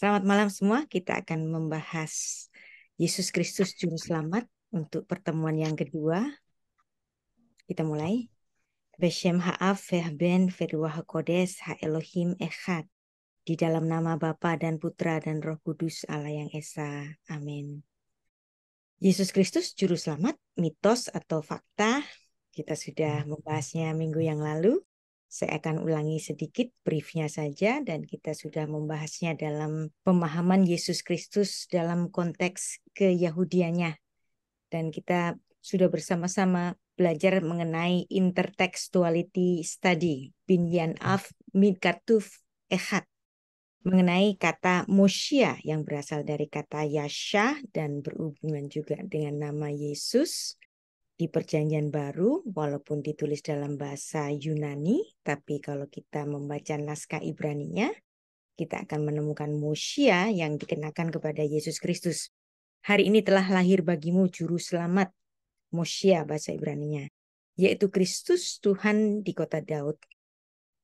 Selamat malam semua, kita akan membahas Yesus Kristus Juru Selamat untuk pertemuan yang kedua. Kita mulai. Beshem ha'av ve'ben ve'ruach hakodes ha'elohim echad. Di dalam nama Bapa dan Putra dan Roh Kudus Allah yang Esa. Amin. Yesus Kristus Juru Selamat, mitos atau fakta. Kita sudah membahasnya minggu yang lalu. Saya akan ulangi sedikit briefnya saja dan kita sudah membahasnya dalam pemahaman Yesus Kristus dalam konteks keyahudiannya. Dan kita sudah bersama-sama belajar mengenai intertextuality study, binyan af mikatuf echad, mengenai kata Mosia yang berasal dari kata Yasha dan berhubungan juga dengan nama Yesus. Di Perjanjian Baru, walaupun ditulis dalam bahasa Yunani, tapi kalau kita membaca naskah Ibraninya, kita akan menemukan Mosia yang dikenakan kepada Yesus Kristus. Hari ini telah lahir bagimu Juru Selamat, Mosia bahasa Ibraninya, yaitu Kristus Tuhan di kota Daud.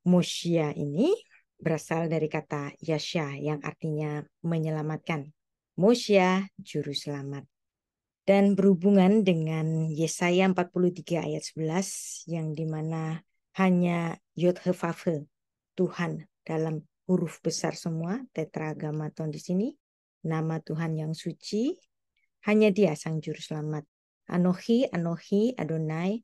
Mosia ini berasal dari kata Yasha yang artinya menyelamatkan. Mosia, Juru Selamat. Dan berhubungan dengan Yesaya 43 ayat 11 yang dimana hanya Yod-He-Vav-He, Tuhan dalam huruf besar semua, tetragrammaton di sini, nama Tuhan yang suci, hanya Dia sang juru selamat. Anohi, Anohi, Adonai,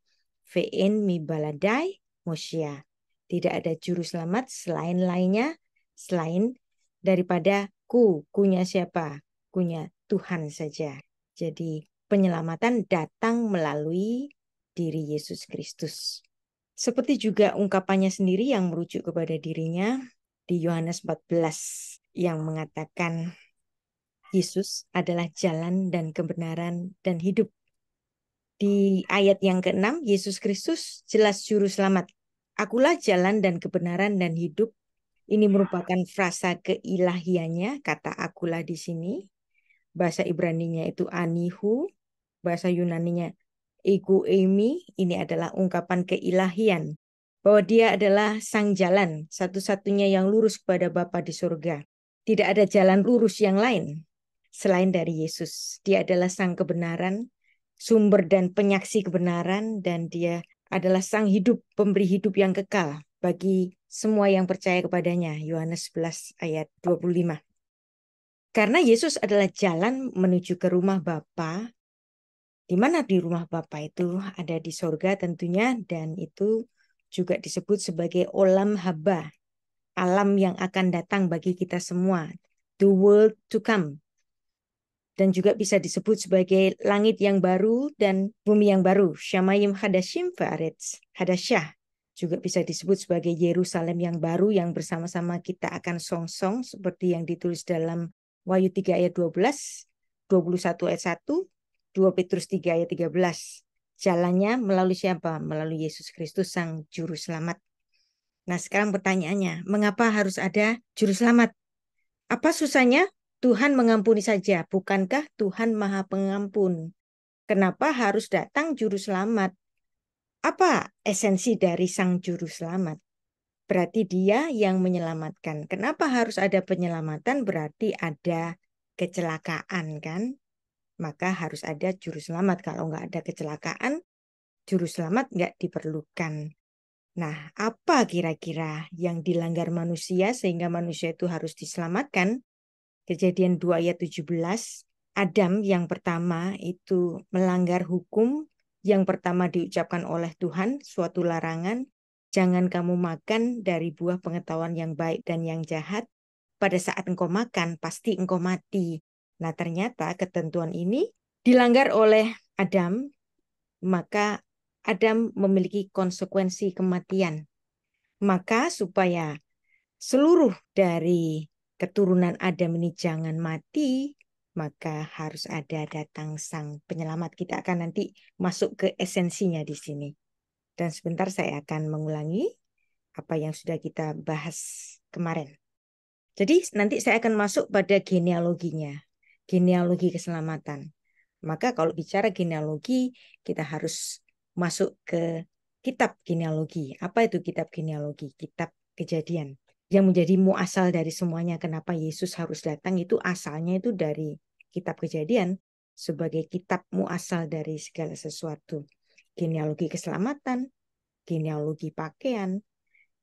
ve'en mi baladai, Mosia. Tidak ada juru selamat selain lainnya, selain daripada kunya siapa? Kunya Tuhan saja. Jadi penyelamatan datang melalui diri Yesus Kristus. Seperti juga ungkapannya sendiri yang merujuk kepada dirinya di Yohanes 14 yang mengatakan Yesus adalah jalan dan kebenaran dan hidup. Di ayat yang ke-6 Yesus Kristus jelas juru selamat. Akulah jalan dan kebenaran dan hidup. Ini merupakan frasa keilahiannya, kata akulah di sini. Bahasa Ibraninya itu anihu, bahasa Yunaninya ego eimi. Ini adalah ungkapan keilahian bahwa Dia adalah sang jalan, satu-satunya yang lurus kepada Bapa di surga. Tidak ada jalan lurus yang lain selain dari Yesus. Dia adalah sang kebenaran, sumber dan penyaksi kebenaran, dan Dia adalah sang hidup, pemberi hidup yang kekal bagi semua yang percaya kepadanya. Yohanes 11 ayat 25. Karena Yesus adalah jalan menuju ke rumah Bapa, di mana di rumah Bapa itu ada di sorga tentunya, dan itu juga disebut sebagai olam haba, alam yang akan datang bagi kita semua, the world to come. Dan juga bisa disebut sebagai langit yang baru dan bumi yang baru, Shamayim Hadashim Fa'aretz Hadasyah. Juga bisa disebut sebagai Yerusalem yang baru yang bersama-sama kita akan song-song seperti yang ditulis dalam Wahyu 3 ayat 12, 21 ayat 1, 2 Petrus 3 ayat 13. Jalannya melalui siapa? Melalui Yesus Kristus sang juru selamat. Nah, sekarang pertanyaannya, mengapa harus ada juru selamat? Apa susahnya? Tuhan mengampuni saja, bukankah Tuhan Maha Pengampun? Kenapa harus datang juru selamat? Apa esensi dari sang juru selamat? Berarti Dia yang menyelamatkan. Kenapa harus ada penyelamatan? Berarti ada kecelakaan, kan? Maka harus ada juru selamat. Kalau nggak ada kecelakaan, juru selamat nggak diperlukan. Nah, apa kira-kira yang dilanggar manusia sehingga manusia itu harus diselamatkan? Kejadian 2 ayat 17, Adam yang pertama itu melanggar hukum. Yang pertama diucapkan oleh Tuhan, suatu larangan. Jangan kamu makan dari buah pengetahuan yang baik dan yang jahat. Pada saat engkau makan, pasti engkau mati. Nah, ternyata ketentuan ini dilanggar oleh Adam, maka Adam memiliki konsekuensi kematian. Maka supaya seluruh dari keturunan Adam ini jangan mati, maka harus ada datang sang penyelamat. Kita akan nanti masuk ke esensinya di sini. Dan sebentar saya akan mengulangi apa yang sudah kita bahas kemarin. Jadi nanti saya akan masuk pada genealoginya, genealogi keselamatan. Maka kalau bicara genealogi, kita harus masuk ke kitab genealogi. Apa itu kitab genealogi? Kitab Kejadian. yang menjadi muasal dari semuanya. Kenapa Yesus harus datang itu asalnya itu dari kitab Kejadian sebagai kitab muasal dari segala sesuatu. Genealogi keselamatan, genealogi pakaian,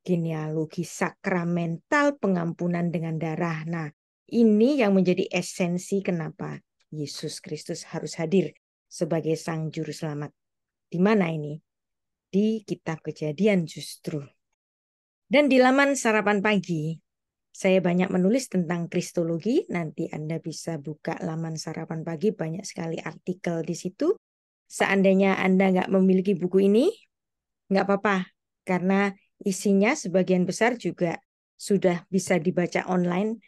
genealogi sakramental pengampunan dengan darah. Nah, ini yang menjadi esensi kenapa Yesus Kristus harus hadir sebagai Sang Juru Selamat. Di mana ini? Di kitab Kejadian justru. Dan di laman Sarapan Pagi, saya banyak menulis tentang Kristologi. Nanti Anda bisa buka laman Sarapan Pagi, banyak sekali artikel di situ. Seandainya Anda nggak memiliki buku ini, nggak apa-apa. Karena isinya sebagian besar juga sudah bisa dibaca online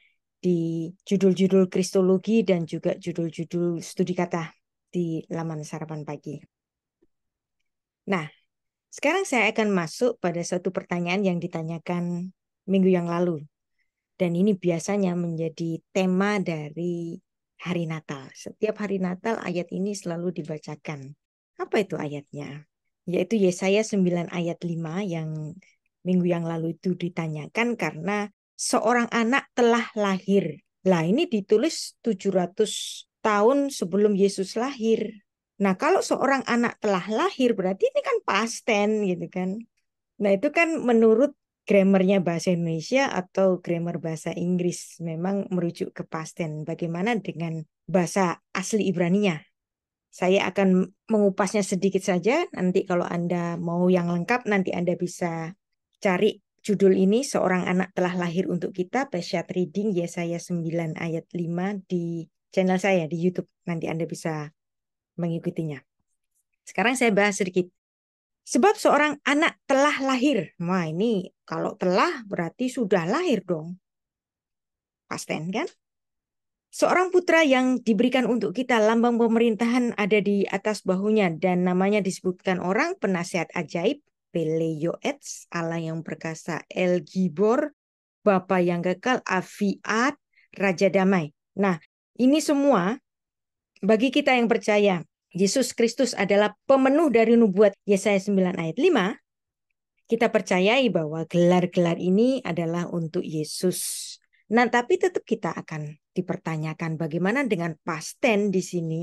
di judul-judul Kristologi dan juga judul-judul studi kata di laman Sarapan Pagi. Nah, sekarang saya akan masuk pada satu pertanyaan yang ditanyakan minggu yang lalu. Dan ini biasanya menjadi tema dari hari Natal. Setiap hari Natal ayat ini selalu dibacakan. Apa itu ayatnya? Yaitu Yesaya 9 ayat 5 yang minggu yang lalu itu ditanyakan karena seorang anak telah lahir. Lah ini ditulis 700 tahun sebelum Yesus lahir. Nah, kalau seorang anak telah lahir berarti ini kan past tense gitu kan. Nah, itu kan menurut grammarnya bahasa Indonesia atau grammar bahasa Inggris memang merujuk ke past tense. Bagaimana dengan bahasa asli Ibraninya? Saya akan mengupasnya sedikit saja. Nanti kalau Anda mau yang lengkap, nanti Anda bisa cari judul ini, Seorang Anak Telah Lahir Untuk Kita, Peshat Reading Yesaya 9 ayat 5 di channel saya di YouTube. Nanti Anda bisa mengikutinya. Sekarang saya bahas sedikit. Sebab seorang anak telah lahir. Wah, ini kalau telah berarti sudah lahir dong. Past tense kan? Seorang putra yang diberikan untuk kita, lambang pemerintahan ada di atas bahunya dan namanya disebutkan orang penasihat ajaib, Peleyoets, Allah yang perkasa, El Gibor, Bapa yang kekal, Afiat, Raja Damai. Nah, ini semua bagi kita yang percaya Yesus Kristus adalah pemenuh dari nubuat Yesaya 9 ayat 5, kita percayai bahwa gelar-gelar ini adalah untuk Yesus. Nah, tapi tetap kita akan dipertanyakan bagaimana dengan past tense di sini.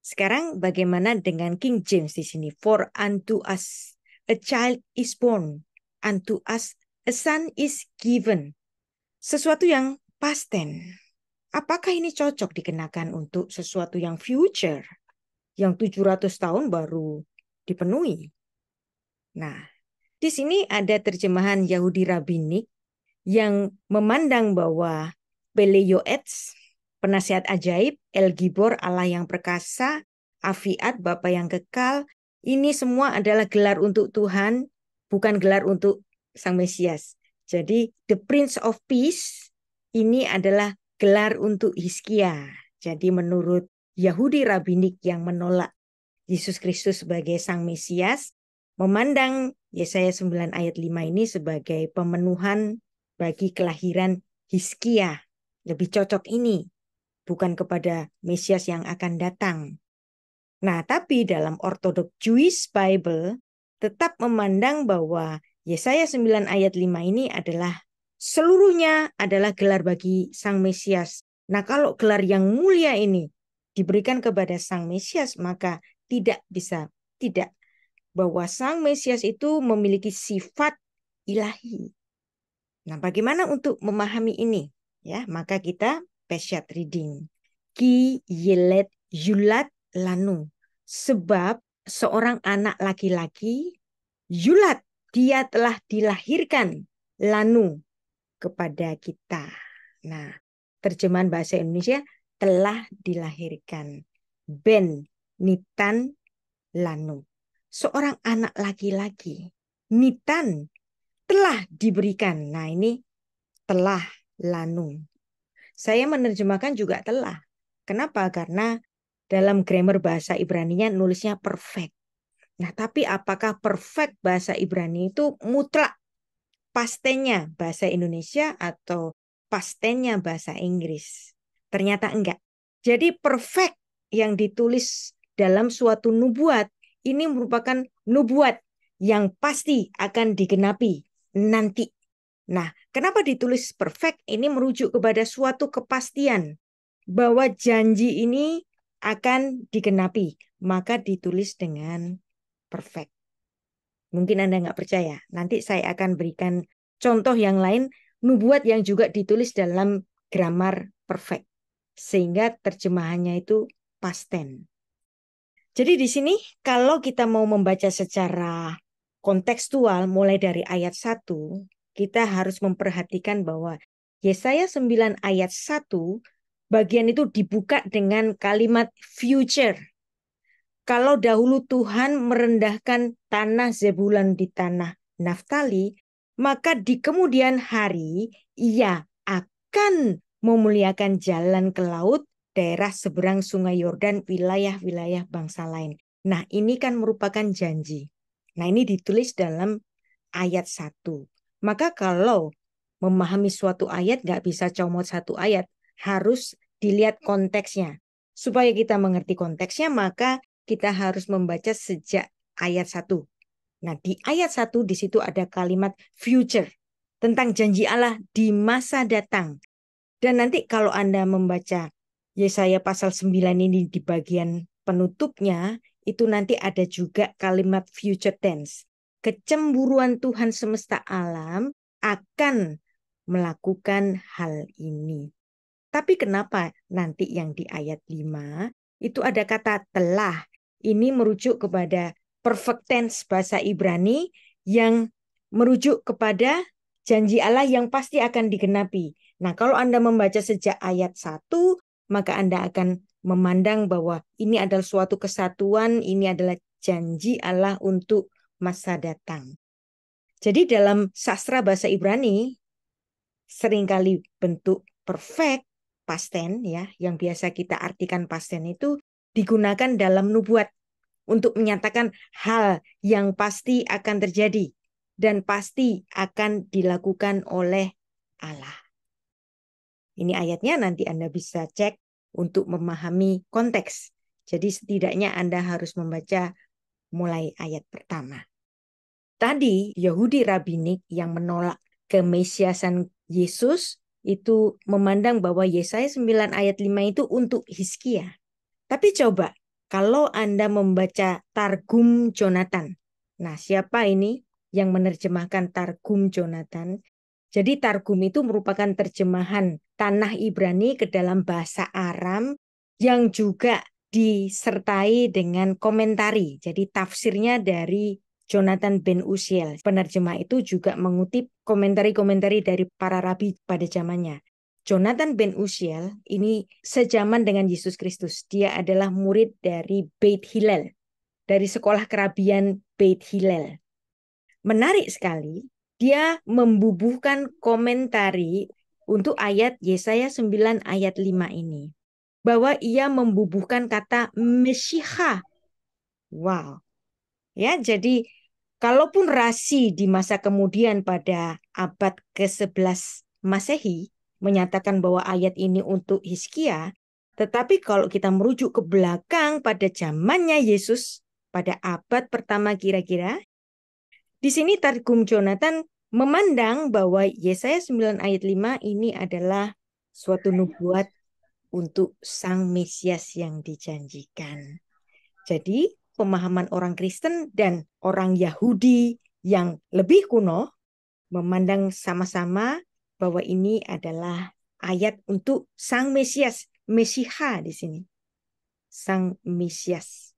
Sekarang bagaimana dengan King James di sini? For unto us a child is born, unto us a son is given. Sesuatu yang past tense. Apakah ini cocok dikenakan untuk sesuatu yang future? Yang 700 tahun baru dipenuhi. Nah, di sini ada terjemahan Yahudi Rabbinik yang memandang bahwa Peleyoets, penasihat ajaib, El Gibor, Allah yang perkasa, Afiat, Bapa yang kekal, ini semua adalah gelar untuk Tuhan, bukan gelar untuk Sang Mesias. Jadi, the Prince of Peace ini adalah gelar untuk Hizkia. Jadi, menurut Yahudi Rabbinik yang menolak Yesus Kristus sebagai Sang Mesias, memandang Yesaya 9 ayat 5 ini sebagai pemenuhan bagi kelahiran Hizkia. Lebih cocok ini, bukan kepada Mesias yang akan datang. Nah, tapi dalam Orthodox Jewish Bible tetap memandang bahwa Yesaya 9 ayat 5 ini adalah seluruhnya adalah gelar bagi Sang Mesias. Nah, kalau gelar yang mulia ini diberikan kepada Sang Mesias, maka tidak bahwa Sang Mesias itu memiliki sifat ilahi. Nah, bagaimana untuk memahami ini? Ya, maka kita Peshat Reading. Ki yelet yulat lanu. Sebab seorang anak laki-laki yulat, dia telah dilahirkan lanu kepada kita. Nah, terjemahan bahasa Indonesia telah dilahirkan. Ben nitan lanu. Seorang anak laki-laki. Nitan telah diberikan. Nah, ini telah lanu. Saya menerjemahkan juga telah. Kenapa? Karena dalam grammar bahasa Ibrani-nya nulisnya perfect. Nah, tapi apakah perfect bahasa Ibrani itu mutlak pastennya bahasa Indonesia atau pastennya bahasa Inggris? Ternyata enggak. Jadi perfect yang ditulis dalam suatu nubuat ini merupakan nubuat yang pasti akan digenapi nanti. Nah, kenapa ditulis perfect? Ini merujuk kepada suatu kepastian bahwa janji ini akan digenapi. Maka ditulis dengan perfect. Mungkin Anda nggak percaya. Nanti saya akan berikan contoh yang lain, nubuat yang juga ditulis dalam grammar perfect. Sehingga terjemahannya itu past tense. Jadi di sini kalau kita mau membaca secara kontekstual mulai dari ayat 1, kita harus memperhatikan bahwa Yesaya 9 ayat 1 bagian itu dibuka dengan kalimat future. Kalau dahulu Tuhan merendahkan tanah Zebulun di tanah Naftali, maka di kemudian hari ia akan memuliakan jalan ke laut, daerah seberang sungai Yordan, wilayah-wilayah bangsa lain. Nah, ini kan merupakan janji. Nah, ini ditulis dalam ayat 1. Maka kalau memahami suatu ayat, nggak bisa comot satu ayat. Harus dilihat konteksnya. Supaya kita mengerti konteksnya, maka kita harus membaca sejak ayat 1. Nah, di ayat 1 di situ ada kalimat future. Tentang janji Allah di masa datang. Dan nanti kalau Anda membaca Yesaya pasal 9 ini di bagian penutupnya, itu nanti ada juga kalimat future tense. Kecemburuan Tuhan semesta alam akan melakukan hal ini. Tapi kenapa nanti yang di ayat 5 itu ada kata telah. Ini merujuk kepada perfect tense bahasa Ibrani yang merujuk kepada janji Allah yang pasti akan digenapi. Nah, kalau Anda membaca sejak ayat 1, maka Anda akan memandang bahwa ini adalah suatu kesatuan, ini adalah janji Allah untuk masa datang. Jadi dalam sastra bahasa Ibrani, seringkali bentuk perfect, past tense ya, yang biasa kita artikan past tense itu digunakan dalam nubuat untuk menyatakan hal yang pasti akan terjadi dan pasti akan dilakukan oleh Allah. Ini ayatnya nanti Anda bisa cek untuk memahami konteks. Jadi setidaknya Anda harus membaca mulai ayat pertama. Tadi Yahudi Rabinik yang menolak kemesiasan Yesus itu memandang bahwa Yesaya 9 ayat 5 itu untuk Hizkia. Tapi coba kalau Anda membaca Targum Jonathan. Nah, siapa ini yang menerjemahkan Targum Jonathan? Jadi Targum itu merupakan terjemahan tanah Ibrani ke dalam bahasa Aram yang juga disertai dengan komentari. Jadi tafsirnya dari Jonathan Ben Uziel. Penerjemah itu juga mengutip komentari-komentari dari para rabi pada zamannya. Jonathan Ben Uziel ini sejaman dengan Yesus Kristus. Dia adalah murid dari Beit Hillel, dari sekolah kerabian Beit Hillel. Menarik sekali, dia membubuhkan komentari untuk ayat Yesaya 9 ayat 5 ini. Bahwa ia membubuhkan kata Meshiha. Wow. Ya, jadi kalaupun Rasi di masa kemudian pada abad ke-11 Masehi menyatakan bahwa ayat ini untuk Hizkia, tetapi kalau kita merujuk ke belakang pada zamannya Yesus, pada abad pertama kira-kira, di sini Targum Jonathan memandang bahwa Yesaya 9 ayat 5 ini adalah suatu nubuat untuk Sang Mesias yang dijanjikan. Jadi pemahaman orang Kristen dan orang Yahudi yang lebih kuno memandang sama-sama bahwa ini adalah ayat untuk Sang Mesias, Mesiha di sini. Sang Mesias.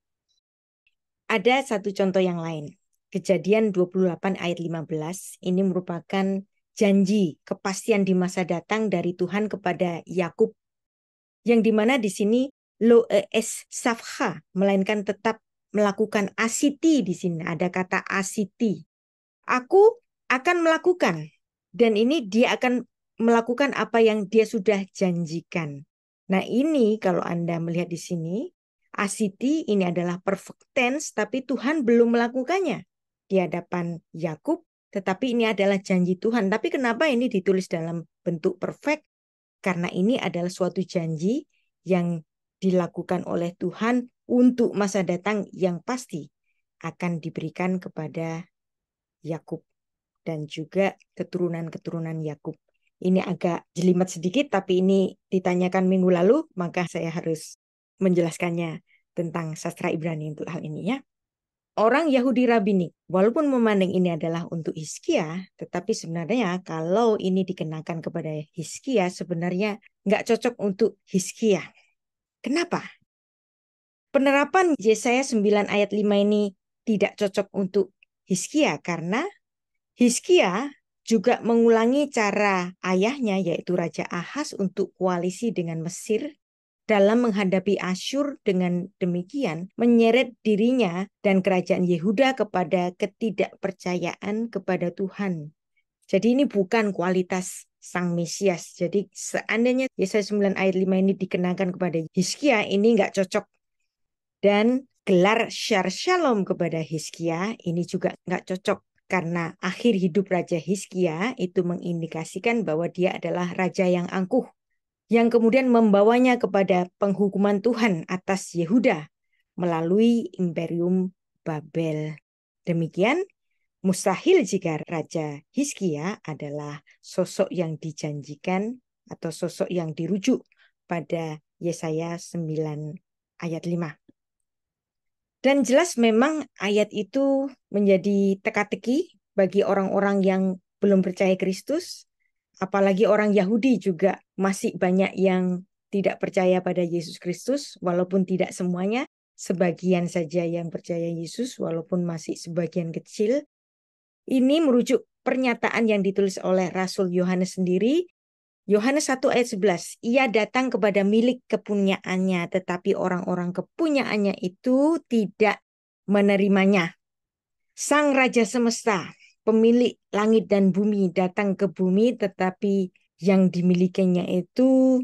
Ada satu contoh yang lain. Kejadian 28 ayat 15 ini merupakan janji kepastian di masa datang dari Tuhan kepada Yakub. Yang dimana di sini lo es safha, melainkan tetap melakukan asiti di sini. Ada kata asiti. Aku akan melakukan. Dan ini dia akan melakukan apa yang dia sudah janjikan. Nah ini kalau Anda melihat di sini, asiti ini adalah perfect tense, tapi Tuhan belum melakukannya di hadapan Yakub, tetapi ini adalah janji Tuhan. Tapi kenapa ini ditulis dalam bentuk perfect? Karena ini adalah suatu janji yang dilakukan oleh Tuhan untuk masa datang yang pasti akan diberikan kepada Yakub. dan juga keturunan-keturunan Yakub. Ini agak jelimet sedikit, tapi ini ditanyakan minggu lalu, maka saya harus menjelaskannya tentang sastra Ibrani untuk hal ini ya. Orang Yahudi Rabinik, walaupun memandang ini adalah untuk Hizkia, tetapi sebenarnya kalau ini dikenakan kepada Hizkia, sebenarnya nggak cocok untuk Hizkia. Kenapa? Penerapan Yesaya 9 ayat 5 ini tidak cocok untuk Hizkia, karena Hizkia juga mengulangi cara ayahnya, yaitu Raja Ahaz, untuk koalisi dengan Mesir dalam menghadapi Asyur. Dengan demikian menyeret dirinya dan kerajaan Yehuda kepada ketidakpercayaan kepada Tuhan. Jadi ini bukan kualitas Sang Mesias. Jadi seandainya Yesaya 9 ayat 5 ini dikenakan kepada Hizkia, ini nggak cocok. Dan gelar Syar Shalom kepada Hizkia ini juga nggak cocok. Karena akhir hidup Raja Hizkia itu mengindikasikan bahwa dia adalah raja yang angkuh, yang kemudian membawanya kepada penghukuman Tuhan atas Yehuda melalui Imperium Babel. Demikian, mustahil jika Raja Hizkia adalah sosok yang dijanjikan atau sosok yang dirujuk pada Yesaya 9 ayat 5. Dan jelas memang ayat itu menjadi teka-teki bagi orang-orang yang belum percaya Kristus. Apalagi orang Yahudi juga masih banyak yang tidak percaya pada Yesus Kristus, walaupun tidak semuanya, sebagian saja yang percaya Yesus, walaupun masih sebagian kecil. Ini merujuk pernyataan yang ditulis oleh Rasul Yohanes sendiri. Yohanes 1 ayat 11, ia datang kepada milik kepunyaannya, tetapi orang-orang kepunyaannya itu tidak menerimanya. Sang Raja Semesta, pemilik langit dan bumi, datang ke bumi, tetapi yang dimilikinya itu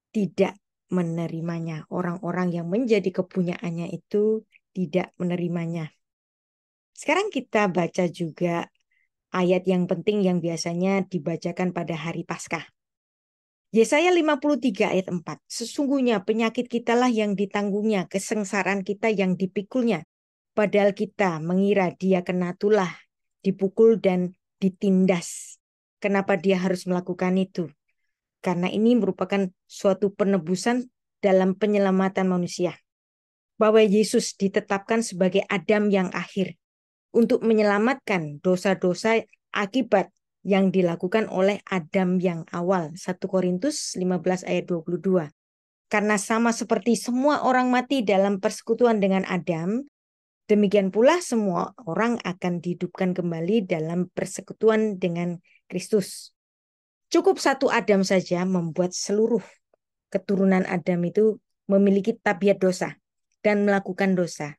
tidak menerimanya. Orang-orang yang menjadi kepunyaannya itu tidak menerimanya. Sekarang kita baca juga ayat yang penting yang biasanya dibacakan pada hari Paskah. Yesaya 53 ayat 4. Sesungguhnya penyakit kitalah yang ditanggungnya, kesengsaraan kita yang dipikulnya. Padahal kita mengira dia kena tulah, dipukul dan ditindas. Kenapa dia harus melakukan itu? Karena ini merupakan suatu penebusan dalam penyelamatan manusia. Bahwa Yesus ditetapkan sebagai Adam yang akhir untuk menyelamatkan dosa-dosa akibat yang dilakukan oleh Adam yang awal. 1 Korintus 15 ayat 22. Karena sama seperti semua orang mati dalam persekutuan dengan Adam, demikian pula semua orang akan dihidupkan kembali dalam persekutuan dengan Kristus. Cukup satu Adam saja membuat seluruh keturunan Adam itu memiliki tabiat dosa dan melakukan dosa.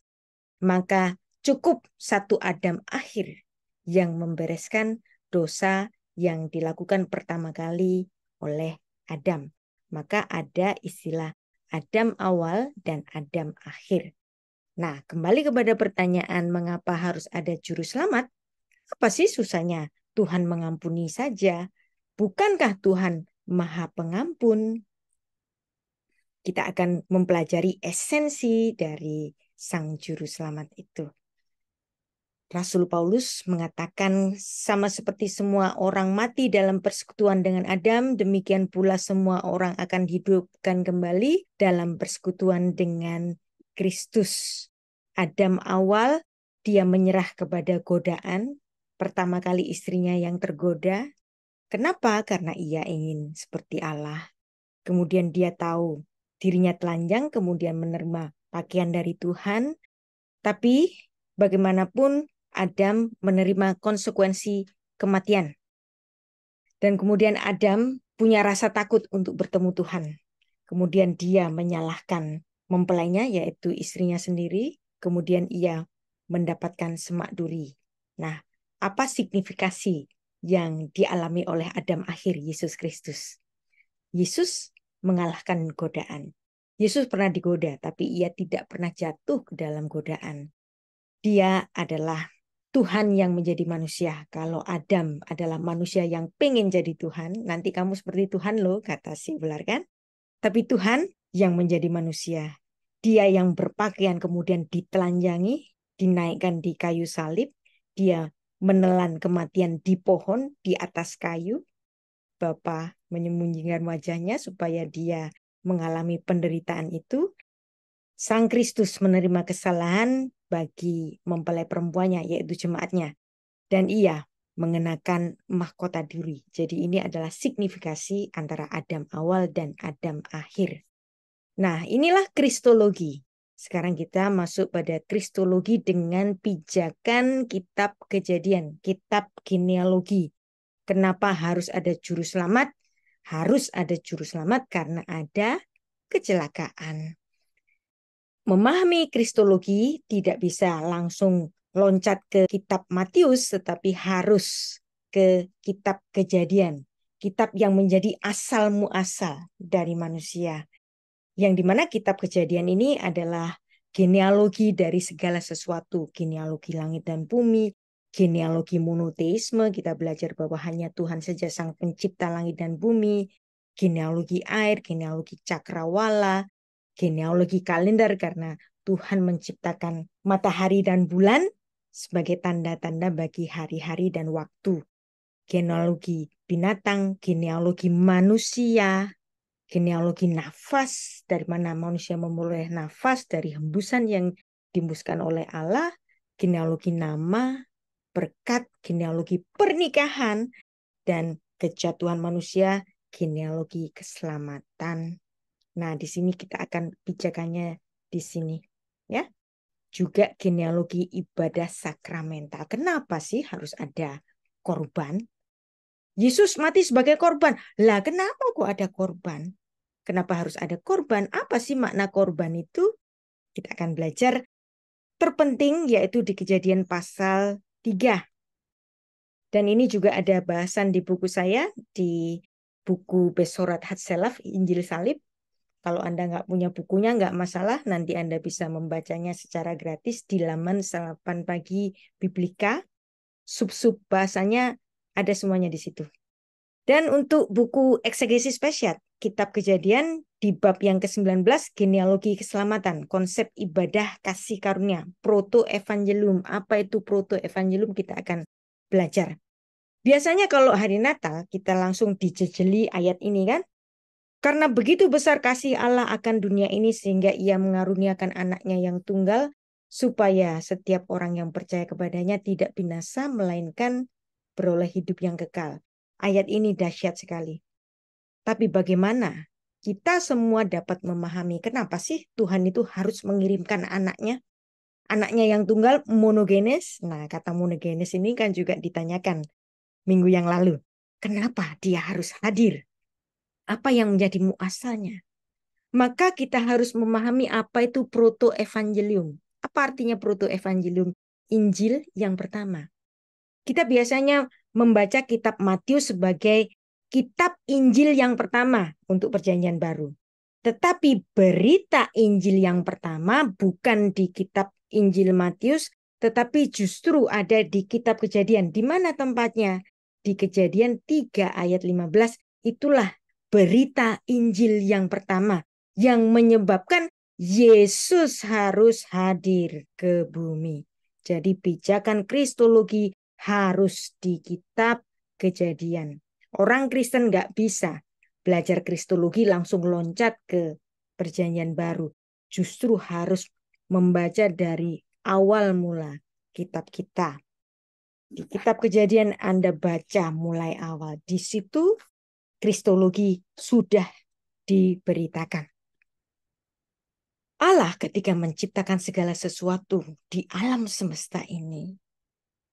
Maka cukup satu Adam akhir yang membereskan dosa yang dilakukan pertama kali oleh Adam. Maka ada istilah Adam awal dan Adam akhir. Nah, kembali kepada pertanyaan mengapa harus ada juru selamat? Apa sih susahnya? Tuhan mengampuni saja. Bukankah Tuhan Maha Pengampun? Kita akan mempelajari esensi dari Sang Juru Selamat itu. Rasul Paulus mengatakan sama seperti semua orang mati dalam persekutuan dengan Adam, demikian pula semua orang akan dihidupkan kembali dalam persekutuan dengan Kristus. Adam awal, dia menyerah kepada godaan. Pertama kali istrinya yang tergoda. Kenapa? Karena ia ingin seperti Allah. Kemudian dia tahu dirinya telanjang, kemudian menerima pakaian dari Tuhan. Tapi bagaimanapun Adam menerima konsekuensi kematian. Dan kemudian Adam punya rasa takut untuk bertemu Tuhan. Kemudian dia menyalahkan mempelainya, yaitu istrinya sendiri. Kemudian ia mendapatkan semak duri. Nah, apa signifikasi yang dialami oleh Adam akhir Yesus Kristus? Yesus mengalahkan godaan. Yesus pernah digoda, tapi ia tidak pernah jatuh ke dalam godaan. Dia adalah Tuhan yang menjadi manusia. Kalau Adam adalah manusia yang pengen jadi Tuhan, nanti kamu seperti Tuhan loh, kata si ular kan. Tapi Tuhan yang menjadi manusia. Dia yang berpakaian kemudian ditelanjangi, dinaikkan di kayu salib. Dia menelan kematian di pohon, di atas kayu. Bapa menyembunyikan wajahnya supaya dia mengalami penderitaan itu. Sang Kristus menerima kesalahan bagi mempelai perempuannya, yaitu jemaatnya. Dan ia mengenakan mahkota duri. Jadi ini adalah signifikasi antara Adam awal dan Adam akhir. Nah, inilah kristologi. Sekarang kita masuk pada kristologi dengan pijakan kitab Kejadian, kitab genealogi. Kenapa harus ada juru selamat? Harus ada juru selamat karena ada kecelakaan. Memahami kristologi tidak bisa langsung loncat ke kitab Matius, tetapi harus ke kitab Kejadian. Kitab yang menjadi asal muasal dari manusia. Yang dimana kitab Kejadian ini adalah genealogi dari segala sesuatu. Genealogi langit dan bumi, genealogi monoteisme, kita belajar bahwa hanya Tuhan saja sang pencipta langit dan bumi, genealogi air, genealogi cakrawala, genealogi kalender karena Tuhan menciptakan matahari dan bulan sebagai tanda-tanda bagi hari-hari dan waktu. Genealogi binatang, genealogi manusia, genealogi nafas, dari mana manusia memperoleh nafas, dari hembusan yang dihembuskan oleh Allah, genealogi nama, berkat, genealogi pernikahan, dan kejatuhan manusia, genealogi keselamatan. Nah, di sini kita akan pijakannya di sini, ya. Juga genealogi ibadah sakramental. Kenapa sih harus ada korban? Yesus mati sebagai korban. Lah, kenapa kok ada korban? Kenapa harus ada korban? Apa sih makna korban itu? Kita akan belajar terpenting yaitu di Kejadian pasal 3. Dan ini juga ada bahasan di buku saya, di buku Besorat Hatselaf, Injil Salib. Kalau Anda nggak punya bukunya, nggak masalah. Nanti Anda bisa membacanya secara gratis di laman Salapan Pagi Biblika. Sub-sub bahasanya ada semuanya di situ. Dan untuk buku Eksegesis Spesiat, Kitab Kejadian di bab yang ke-19, Genealogi Keselamatan, konsep ibadah kasih karunia, proto-evangelium. Apa itu proto-evangelium? Kita akan belajar. Biasanya kalau hari Natal, kita langsung dijejeli ayat ini kan? Karena begitu besar kasih Allah akan dunia ini sehingga ia mengaruniakan anaknya yang tunggal supaya setiap orang yang percaya kepadanya tidak binasa melainkan beroleh hidup yang kekal. Ayat ini dahsyat sekali. Tapi bagaimana kita semua dapat memahami kenapa sih Tuhan itu harus mengirimkan anaknya? Anaknya yang tunggal monogenes. Nah, kata monogenes ini kan juga ditanyakan minggu yang lalu. Kenapa dia harus hadir? Apa yang menjadi muasalnya? Maka kita harus memahami apa itu proto-evangelium. Apa artinya proto-evangelium? Injil yang pertama. Kita biasanya membaca kitab Matius sebagai kitab Injil yang pertama untuk Perjanjian Baru. Tetapi berita Injil yang pertama bukan di kitab Injil Matius, tetapi justru ada di kitab Kejadian. Di mana tempatnya? Di Kejadian 3 ayat 15. Itulah berita Injil yang pertama yang menyebabkan Yesus harus hadir ke bumi. Jadi pijakan kristologi harus di kitab Kejadian. Orang Kristen nggak bisa belajar kristologi langsung loncat ke Perjanjian Baru. Justru harus membaca dari awal mula kitab kita. Di kitab Kejadian Anda baca mulai awal. Di situ kristologi sudah diberitakan. Allah ketika menciptakan segala sesuatu di alam semesta ini,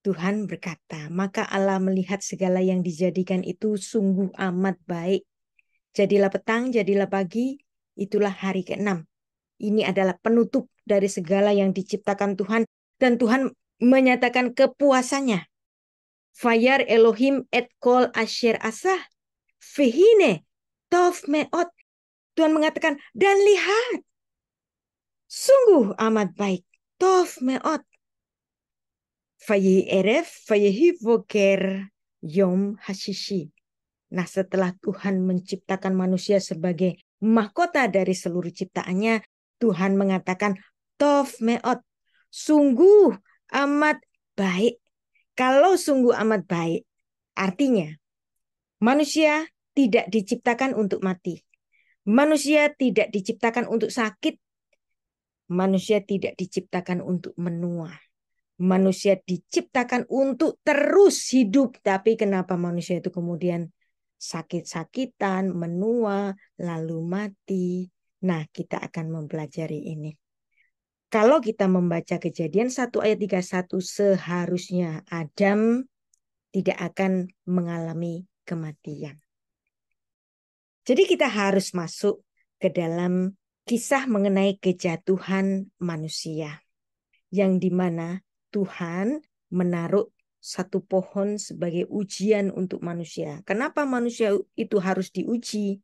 Tuhan berkata, maka Allah melihat segala yang dijadikan itu sungguh amat baik. Jadilah petang, jadilah pagi, itulah hari ke-6. Ini adalah penutup dari segala yang diciptakan Tuhan. Dan Tuhan menyatakan kepuasannya. Fayar Elohim et kol asher asah. Vehine tov meot. Tuhan mengatakan, dan lihat. Sungguh amat baik. Tov meot. Fayi eref, fayi voker yom hashishi. Nah, setelah Tuhan menciptakan manusia sebagai mahkota dari seluruh ciptaannya, Tuhan mengatakan, Tov meot, sungguh amat baik. Kalau sungguh amat baik, artinya manusia tidak diciptakan untuk mati. Manusia tidak diciptakan untuk sakit. Manusia tidak diciptakan untuk menua. Manusia diciptakan untuk terus hidup. Tapi kenapa manusia itu kemudian sakit-sakitan, menua, lalu mati? Nah, kita akan mempelajari ini. Kalau kita membaca Kejadian 1 ayat 31, seharusnya Adam tidak akan mengalami kematian. Jadi kita harus masuk ke dalam kisah mengenai kejatuhan manusia, yang dimana Tuhan menaruh satu pohon sebagai ujian untuk manusia. Kenapa manusia itu harus diuji?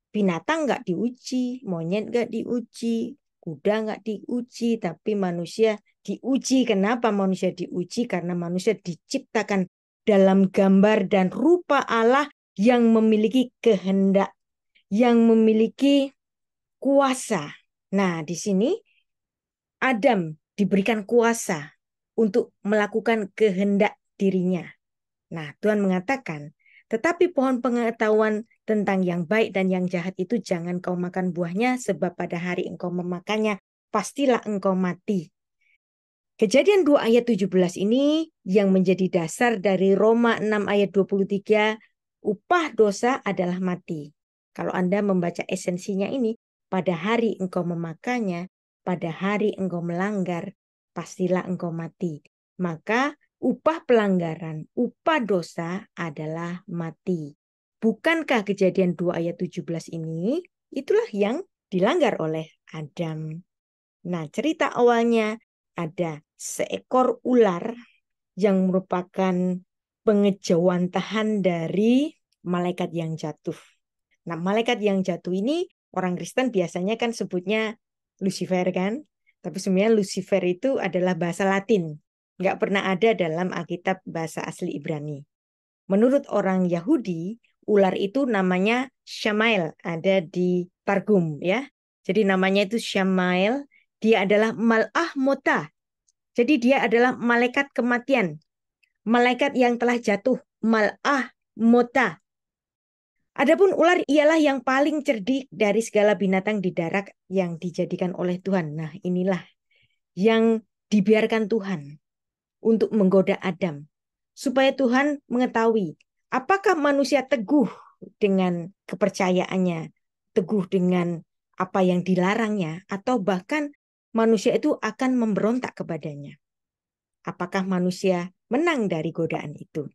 Binatang nggak diuji, monyet nggak diuji, kuda nggak diuji, tapi manusia diuji. Kenapa manusia diuji? Karena manusia diciptakan dalam gambar dan rupa Allah yang memiliki kehendak, yang memiliki kuasa. Nah, di sini Adam diberikan kuasa untuk melakukan kehendak dirinya. Nah, Tuhan mengatakan, tetapi pohon pengetahuan tentang yang baik dan yang jahat itu jangan kau makan buahnya, sebab pada hari engkau memakannya, pastilah engkau mati. Kejadian 2 ayat 17 ini yang menjadi dasar dari Roma 6 ayat 23, upah dosa adalah mati. Kalau Anda membaca esensinya ini, pada hari engkau memakannya, pada hari engkau melanggar, pastilah engkau mati. Maka upah pelanggaran, upah dosa adalah mati. Bukankah Kejadian 2 ayat 17 ini, itulah yang dilanggar oleh Adam. Nah, cerita awalnya ada seekor ular yang merupakan pengejawantahan dari malaikat yang jatuh. Nah, malaikat yang jatuh ini orang Kristen biasanya kan sebutnya Lucifer kan? Tapi sebenarnya Lucifer itu adalah bahasa Latin. Nggak pernah ada dalam Alkitab bahasa asli Ibrani. Menurut orang Yahudi, ular itu namanya Shamael, ada di Targum ya. Jadi namanya itu Shamael, dia adalah Mal'ah Mota. Jadi dia adalah malaikat kematian. Malaikat yang telah jatuh, Mal'ah Mota. Adapun ular ialah yang paling cerdik dari segala binatang di darat yang dijadikan oleh Tuhan. Nah, inilah yang dibiarkan Tuhan untuk menggoda Adam. Supaya Tuhan mengetahui apakah manusia teguh dengan kepercayaannya, teguh dengan apa yang dilarangnya, atau bahkan manusia itu akan memberontak kepadanya. Apakah manusia menang dari godaan itu?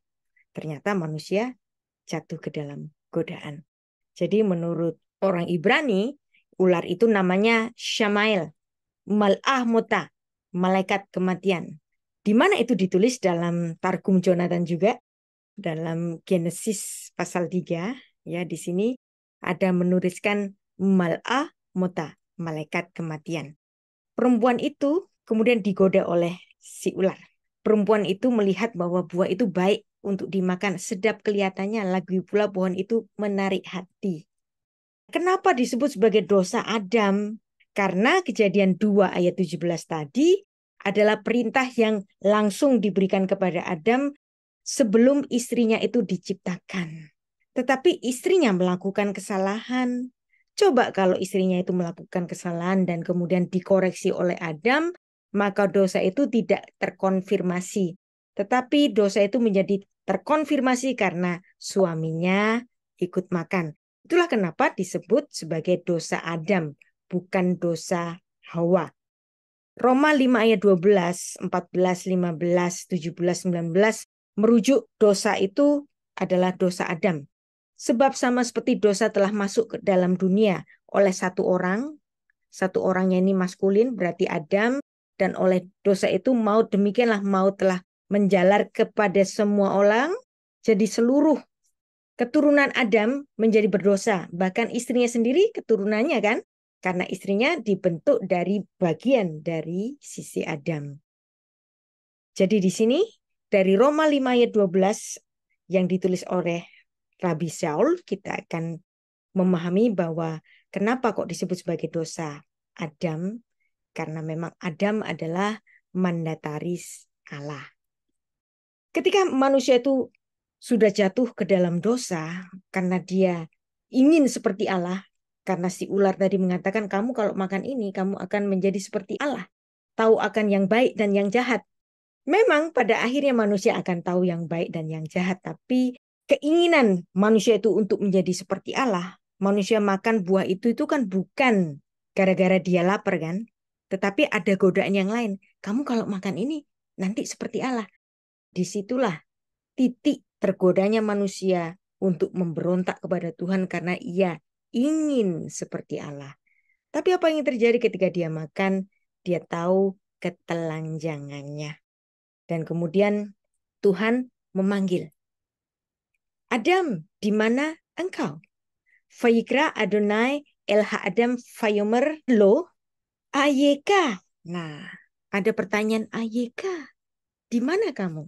Ternyata manusia jatuh ke dalam godaan. Jadi menurut orang Ibrani, ular itu namanya Shamael, Mal'ah Mota, malaikat kematian. Di mana itu ditulis dalam Targum Jonathan juga, dalam Genesis pasal 3, ya di sini ada menuliskan Mal'ah Mota, malaikat kematian. Perempuan itu kemudian digoda oleh si ular. Perempuan itu melihat bahwa buah itu baik untuk dimakan, sedap kelihatannya, lagi pula pohon itu menarik hati. Kenapa disebut sebagai dosa Adam? Karena Kejadian 2 ayat 17 tadi adalah perintah yang langsung diberikan kepada Adam sebelum istrinya itu diciptakan. Tetapi istrinya melakukan kesalahan. Coba kalau istrinya itu melakukan kesalahan dan kemudian dikoreksi oleh Adam, maka dosa itu tidak terkonfirmasi. Tetapi dosa itu menjadi terkonfirmasi karena suaminya ikut makan. Itulah kenapa disebut sebagai dosa Adam, bukan dosa Hawa. Roma 5 ayat 12, 14, 15, 17, 19 merujuk dosa itu adalah dosa Adam. Sebab sama seperti dosa telah masuk ke dalam dunia oleh satu orangnya ini maskulin berarti Adam, dan oleh dosa itu maut, demikianlah maut telah menjalar kepada semua orang, jadi seluruh keturunan Adam menjadi berdosa. Bahkan istrinya sendiri keturunannya kan, karena istrinya dibentuk dari bagian dari sisi Adam. Jadi di sini dari Roma 5 ayat 12 yang ditulis oleh Rabi Shaul, kita akan memahami bahwa kenapa kok disebut sebagai dosa Adam, karena memang Adam adalah mandataris Allah. Ketika manusia itu sudah jatuh ke dalam dosa karena dia ingin seperti Allah, karena si ular tadi mengatakan kamu kalau makan ini kamu akan menjadi seperti Allah, tahu akan yang baik dan yang jahat. Memang pada akhirnya manusia akan tahu yang baik dan yang jahat, tapi keinginan manusia itu untuk menjadi seperti Allah, manusia makan buah itu kan bukan gara-gara dia lapar kan, tetapi ada godaan yang lain. Kamu kalau makan ini nanti seperti Allah. Disitulah titik tergodanya manusia untuk memberontak kepada Tuhan karena ia ingin seperti Allah. Tapi apa yang terjadi ketika dia makan? Dia tahu ketelanjangannya. Dan kemudian Tuhan memanggil, Adam, di mana engkau? Vayikra Adonai el Adam Vayomer lo ayeka. Nah, ada pertanyaan ayeka. Di mana kamu?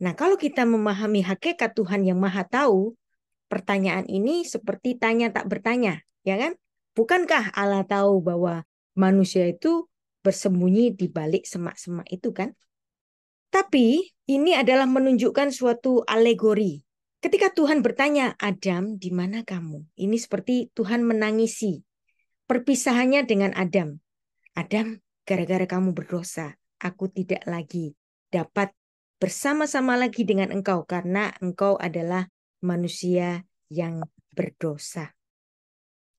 Nah, kalau kita memahami hakikat Tuhan yang Maha Tahu, pertanyaan ini seperti tanya tak bertanya, ya kan? Bukankah Allah tahu bahwa manusia itu bersembunyi di balik semak-semak itu kan? Tapi ini adalah menunjukkan suatu alegori. Ketika Tuhan bertanya, Adam, di mana kamu? Ini seperti Tuhan menangisi perpisahannya dengan Adam. Adam, gara-gara kamu berdosa, aku tidak lagi dapat bersama-sama lagi dengan engkau karena engkau adalah manusia yang berdosa.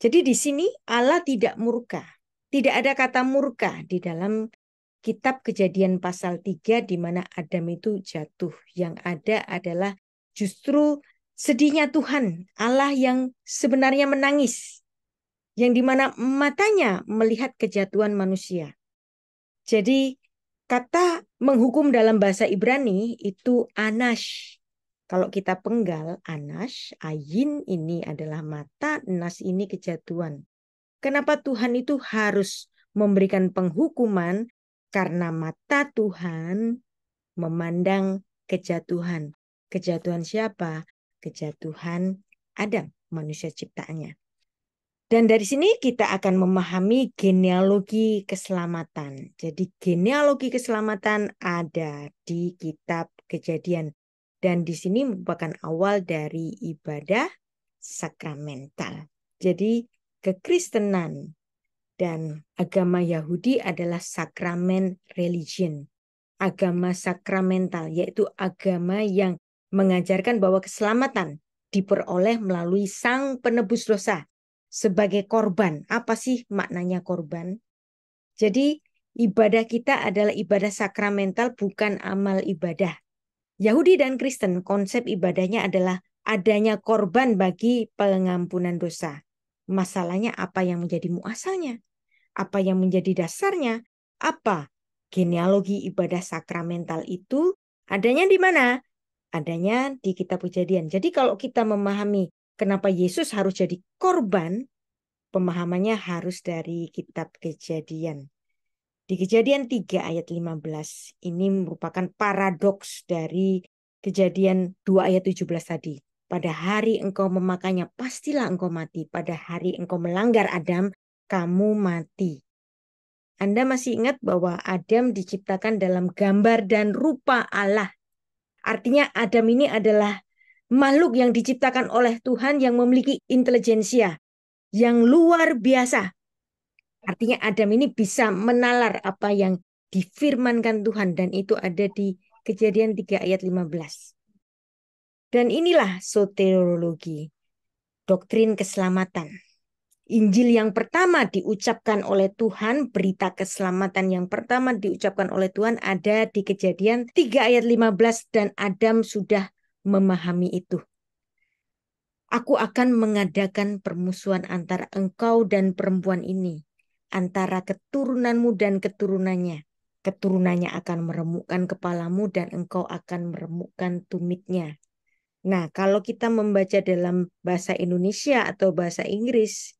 Jadi di sini Allah tidak murka. Tidak ada kata murka di dalam Kitab Kejadian pasal 3 di mana Adam itu jatuh. Yang ada adalah justru sedihnya Tuhan, Allah yang sebenarnya menangis. Yang di mana matanya melihat kejatuhan manusia. Jadi kata menghukum dalam bahasa Ibrani itu anash. Kalau kita penggal anash, ayin ini adalah mata, nas ini kejatuhan. Kenapa Tuhan itu harus memberikan penghukuman? Karena mata Tuhan memandang kejatuhan. Kejatuhan siapa? Kejatuhan Adam, manusia ciptaannya. Dan dari sini kita akan memahami genealogi keselamatan. Jadi genealogi keselamatan ada di kitab Kejadian. Dan di sini merupakan awal dari ibadah sakramental. Jadi kekristenan dan agama Yahudi adalah sakramen religion. Agama sakramental, yaitu agama yang mengajarkan bahwa keselamatan diperoleh melalui Sang Penebus dosa sebagai korban. Apa sih maknanya korban? Jadi ibadah kita adalah ibadah sakramental, bukan amal ibadah. Yahudi dan Kristen konsep ibadahnya adalah adanya korban bagi pengampunan dosa. Masalahnya apa yang menjadi muasalnya? Apa yang menjadi dasarnya? Apa? Genealogi ibadah sakramental itu adanya di mana? Adanya di kitab Kejadian. Jadi kalau kita memahami kenapa Yesus harus jadi korban, pemahamannya harus dari kitab Kejadian. Di Kejadian 3 ayat 15, ini merupakan paradoks dari Kejadian 2 ayat 17 tadi. Pada hari engkau memakannya, pastilah engkau mati. Pada hari engkau melanggar Adam, kamu mati. Anda masih ingat bahwa Adam diciptakan dalam gambar dan rupa Allah. Artinya Adam ini adalah makhluk yang diciptakan oleh Tuhan yang memiliki intelijensia yang luar biasa. Artinya Adam ini bisa menalar apa yang difirmankan Tuhan dan itu ada di Kejadian 3 ayat 15. Dan inilah soteriologi, doktrin keselamatan. Injil yang pertama diucapkan oleh Tuhan, berita keselamatan yang pertama diucapkan oleh Tuhan ada di Kejadian 3 ayat 15 dan Adam sudah memahami itu. Aku akan mengadakan permusuhan antara engkau dan perempuan ini, antara keturunanmu dan keturunannya. Keturunannya akan meremukkan kepalamu dan engkau akan meremukkan tumitnya. Nah, kalau kita membaca dalam bahasa Indonesia atau bahasa Inggris,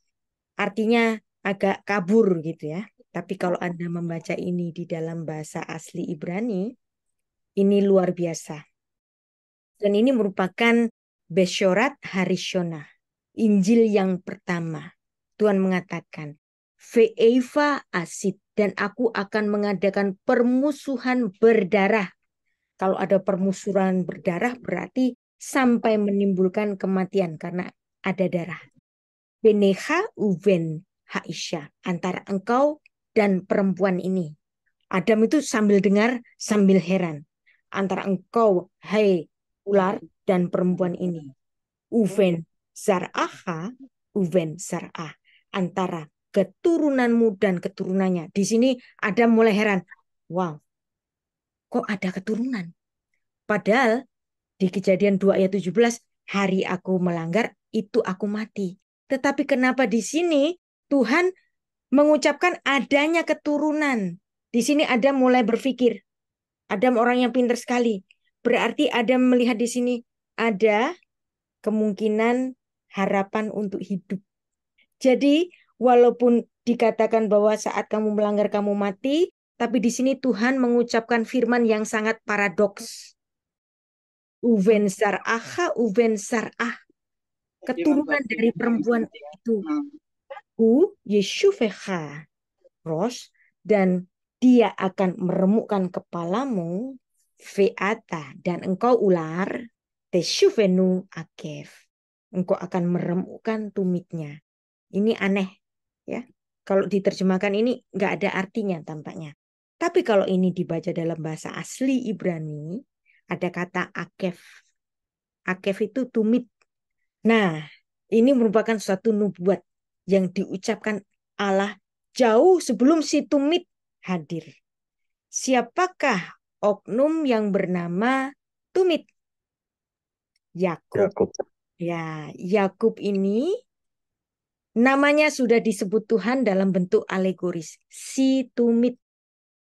artinya agak kabur gitu ya. Tapi kalau Anda membaca ini di dalam bahasa asli Ibrani, ini luar biasa. Dan ini merupakan Beshorat Harishonah, Injil yang pertama. Tuhan mengatakan, Ve'eva asid, dan aku akan mengadakan permusuhan berdarah Kalau ada permusuhan berdarah berarti sampai menimbulkan kematian karena ada darah. Beneha uven Haisha, antara engkau dan perempuan ini. Adam itu sambil dengar, sambil heran. Antara engkau, hai ular, dan perempuan ini. Uven zar'aha, uven zar'ah. Antara keturunanmu dan keturunannya. Di sini Adam mulai heran. Wow, kok ada keturunan? Padahal di Kejadian 2 ayat 17, hari aku melanggar, itu aku mati. Tetapi kenapa di sini Tuhan mengucapkan adanya keturunan? Di sini Adam mulai berpikir. Adam orang yang pintar sekali. Berarti Adam melihat di sini ada kemungkinan harapan untuk hidup. Jadi walaupun dikatakan bahwa saat kamu melanggar kamu mati, tapi di sini Tuhan mengucapkan firman yang sangat paradoks. Uven sar'aha, uven sar'ah. Keturunan dari perempuan itu. Yeshufecha ros, dan dia akan meremukkan kepalamu, feata, dan engkau ular, teshuvenu akef. Engkau akan meremukkan tumitnya. Ini aneh, ya. Kalau diterjemahkan ini nggak ada artinya tampaknya. Tapi kalau ini dibaca dalam bahasa asli Ibrani, ada kata akef. Akef itu tumit. Nah, ini merupakan suatu nubuat yang diucapkan Allah jauh sebelum si tumit hadir. Siapakah oknum yang bernama tumit? Yakub. Ya, Yakub ini namanya sudah disebut Tuhan dalam bentuk alegoris. Si tumit.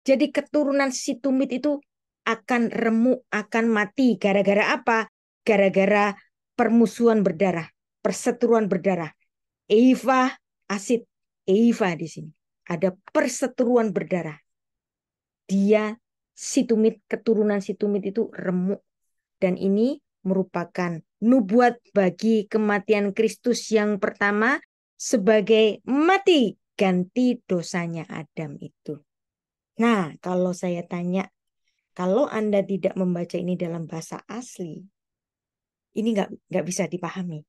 Jadi keturunan si tumit itu akan remuk, akan mati. Gara-gara apa? Gara-gara permusuhan berdarah, perseteruan berdarah. Eva asid, Eva di sini. Ada perseteruan berdarah. Dia si tumit, keturunan si tumit itu remuk. Dan ini merupakan nubuat bagi kematian Kristus yang pertama sebagai mati ganti dosanya Adam itu. Nah, kalau saya tanya, kalau Anda tidak membaca ini dalam bahasa asli, ini nggak bisa dipahami.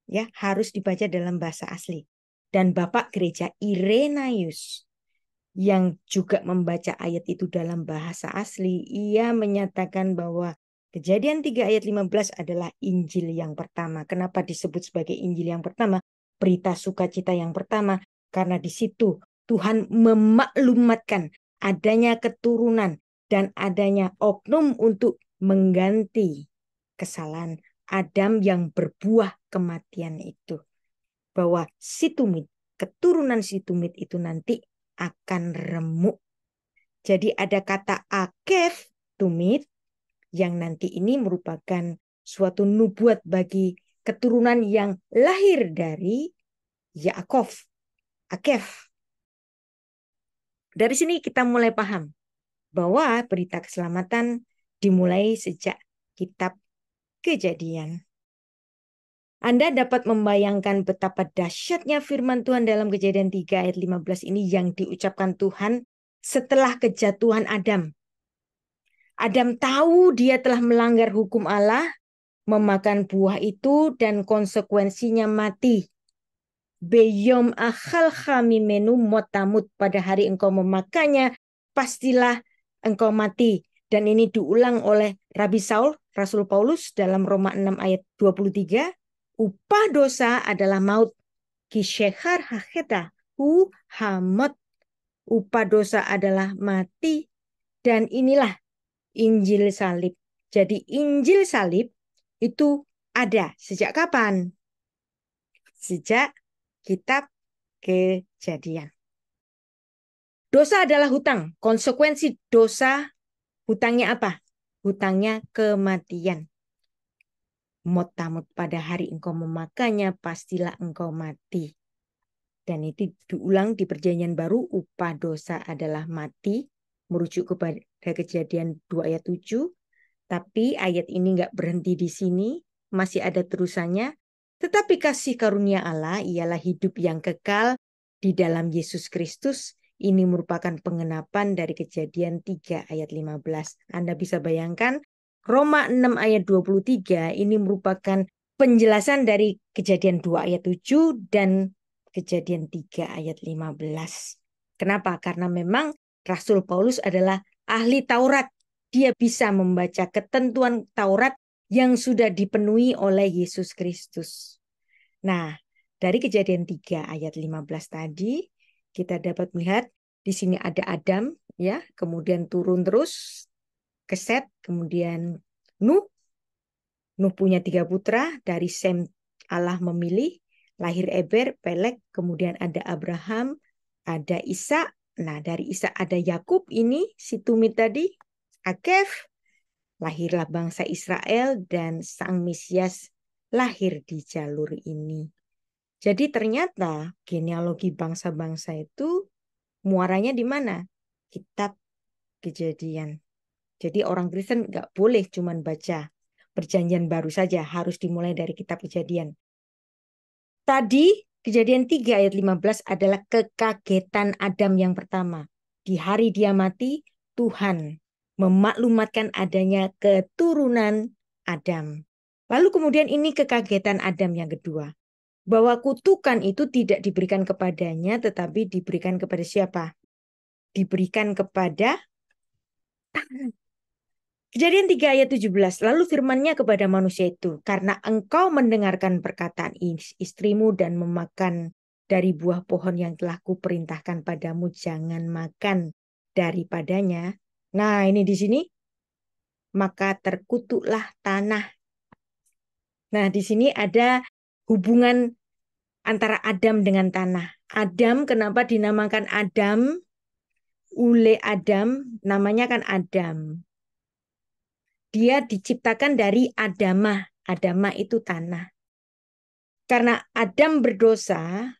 Ya, harus dibaca dalam bahasa asli. Dan Bapak Gereja Irenaeus yang juga membaca ayat itu dalam bahasa asli, ia menyatakan bahwa Kejadian 3 ayat 15 adalah Injil yang pertama. Kenapa disebut sebagai Injil yang pertama? Berita sukacita yang pertama. Karena di situ Tuhan memaklumatkan adanya keturunan dan adanya oknum untuk mengganti kesalahan Adam yang berbuah kematian itu. Bahwa si tumit, keturunan si tumit itu nanti akan remuk. Jadi ada kata akef, tumit, yang nanti ini merupakan suatu nubuat bagi keturunan yang lahir dari Yaakov, akef. Dari sini kita mulai paham bahwa berita keselamatan dimulai sejak kitab Kejadian. Anda dapat membayangkan betapa dahsyatnya firman Tuhan dalam Kejadian 3 ayat 15 ini yang diucapkan Tuhan setelah kejatuhan Adam. Adam tahu dia telah melanggar hukum Allah, memakan buah itu dan konsekuensinya mati. Beyom akhal khamimenu motamut, pada hari engkau memakannya, pastilah engkau mati. Dan ini diulang oleh Rabi Saul, Rasul Paulus dalam Roma 6 ayat 23. Upah dosa adalah maut. Kishehar haketa hu hamot. Upah dosa adalah mati. Dan inilah Injil salib. Jadi Injil salib itu ada sejak kapan? Sejak kitab Kejadian. Dosa adalah hutang. Konsekuensi dosa, hutangnya apa? Hutangnya kematian. Motamut, pada hari engkau memakannya, pastilah engkau mati. Dan itu diulang di Perjanjian Baru, upah dosa adalah mati, merujuk kepada Kejadian 2 ayat 7. Tapi ayat ini nggak berhenti di sini, masih ada terusannya. Tetapi kasih karunia Allah ialah hidup yang kekal di dalam Yesus Kristus Ini merupakan pengenapan dari Kejadian 3 ayat 15. Anda bisa bayangkan Roma 6 ayat 23 ini merupakan penjelasan dari Kejadian 2 ayat 7 dan Kejadian 3 ayat 15. Kenapa? Karena memang Rasul Paulus adalah ahli Taurat. Dia bisa membaca ketentuan Taurat yang sudah dipenuhi oleh Yesus Kristus. Nah, dari Kejadian 3 ayat 15 tadi, kita dapat melihat di sini ada Adam, ya, kemudian turun terus ke Set, kemudian Nuh. Nuh punya 3 putra, dari Sem Allah memilih, lahir Eber, Pelek, kemudian ada Abraham, ada Ishak. Nah, dari Ishak ada Yakub ini, si tumit tadi, Akef, lahirlah bangsa Israel dan Sang Mesias lahir di jalur ini. Jadi ternyata genealogi bangsa-bangsa itu muaranya di mana? Kitab Kejadian. Jadi orang Kristen nggak boleh cuman baca Perjanjian Baru saja, harus dimulai dari Kitab Kejadian. Tadi Kejadian 3 ayat 15 adalah kekagetan Adam yang pertama. Di hari dia mati, Tuhan memaklumatkan adanya keturunan Adam. Lalu kemudian ini kekagetan Adam yang kedua. Bahwa kutukan itu tidak diberikan kepadanya, tetapi diberikan kepada siapa? Diberikan kepada Kejadian 3 ayat 17. Lalu firman-Nya kepada manusia itu, karena engkau mendengarkan perkataan istrimu dan memakan dari buah pohon yang telah kuperintahkan padamu, jangan makan daripadanya. Nah, ini di sini, maka terkutuklah tanah. Nah, di sini ada hubungan antara Adam dengan tanah. Adam, kenapa dinamakan Adam? Ule Adam, namanya kan Adam. Dia diciptakan dari Adamah. Adamah itu tanah. Karena Adam berdosa,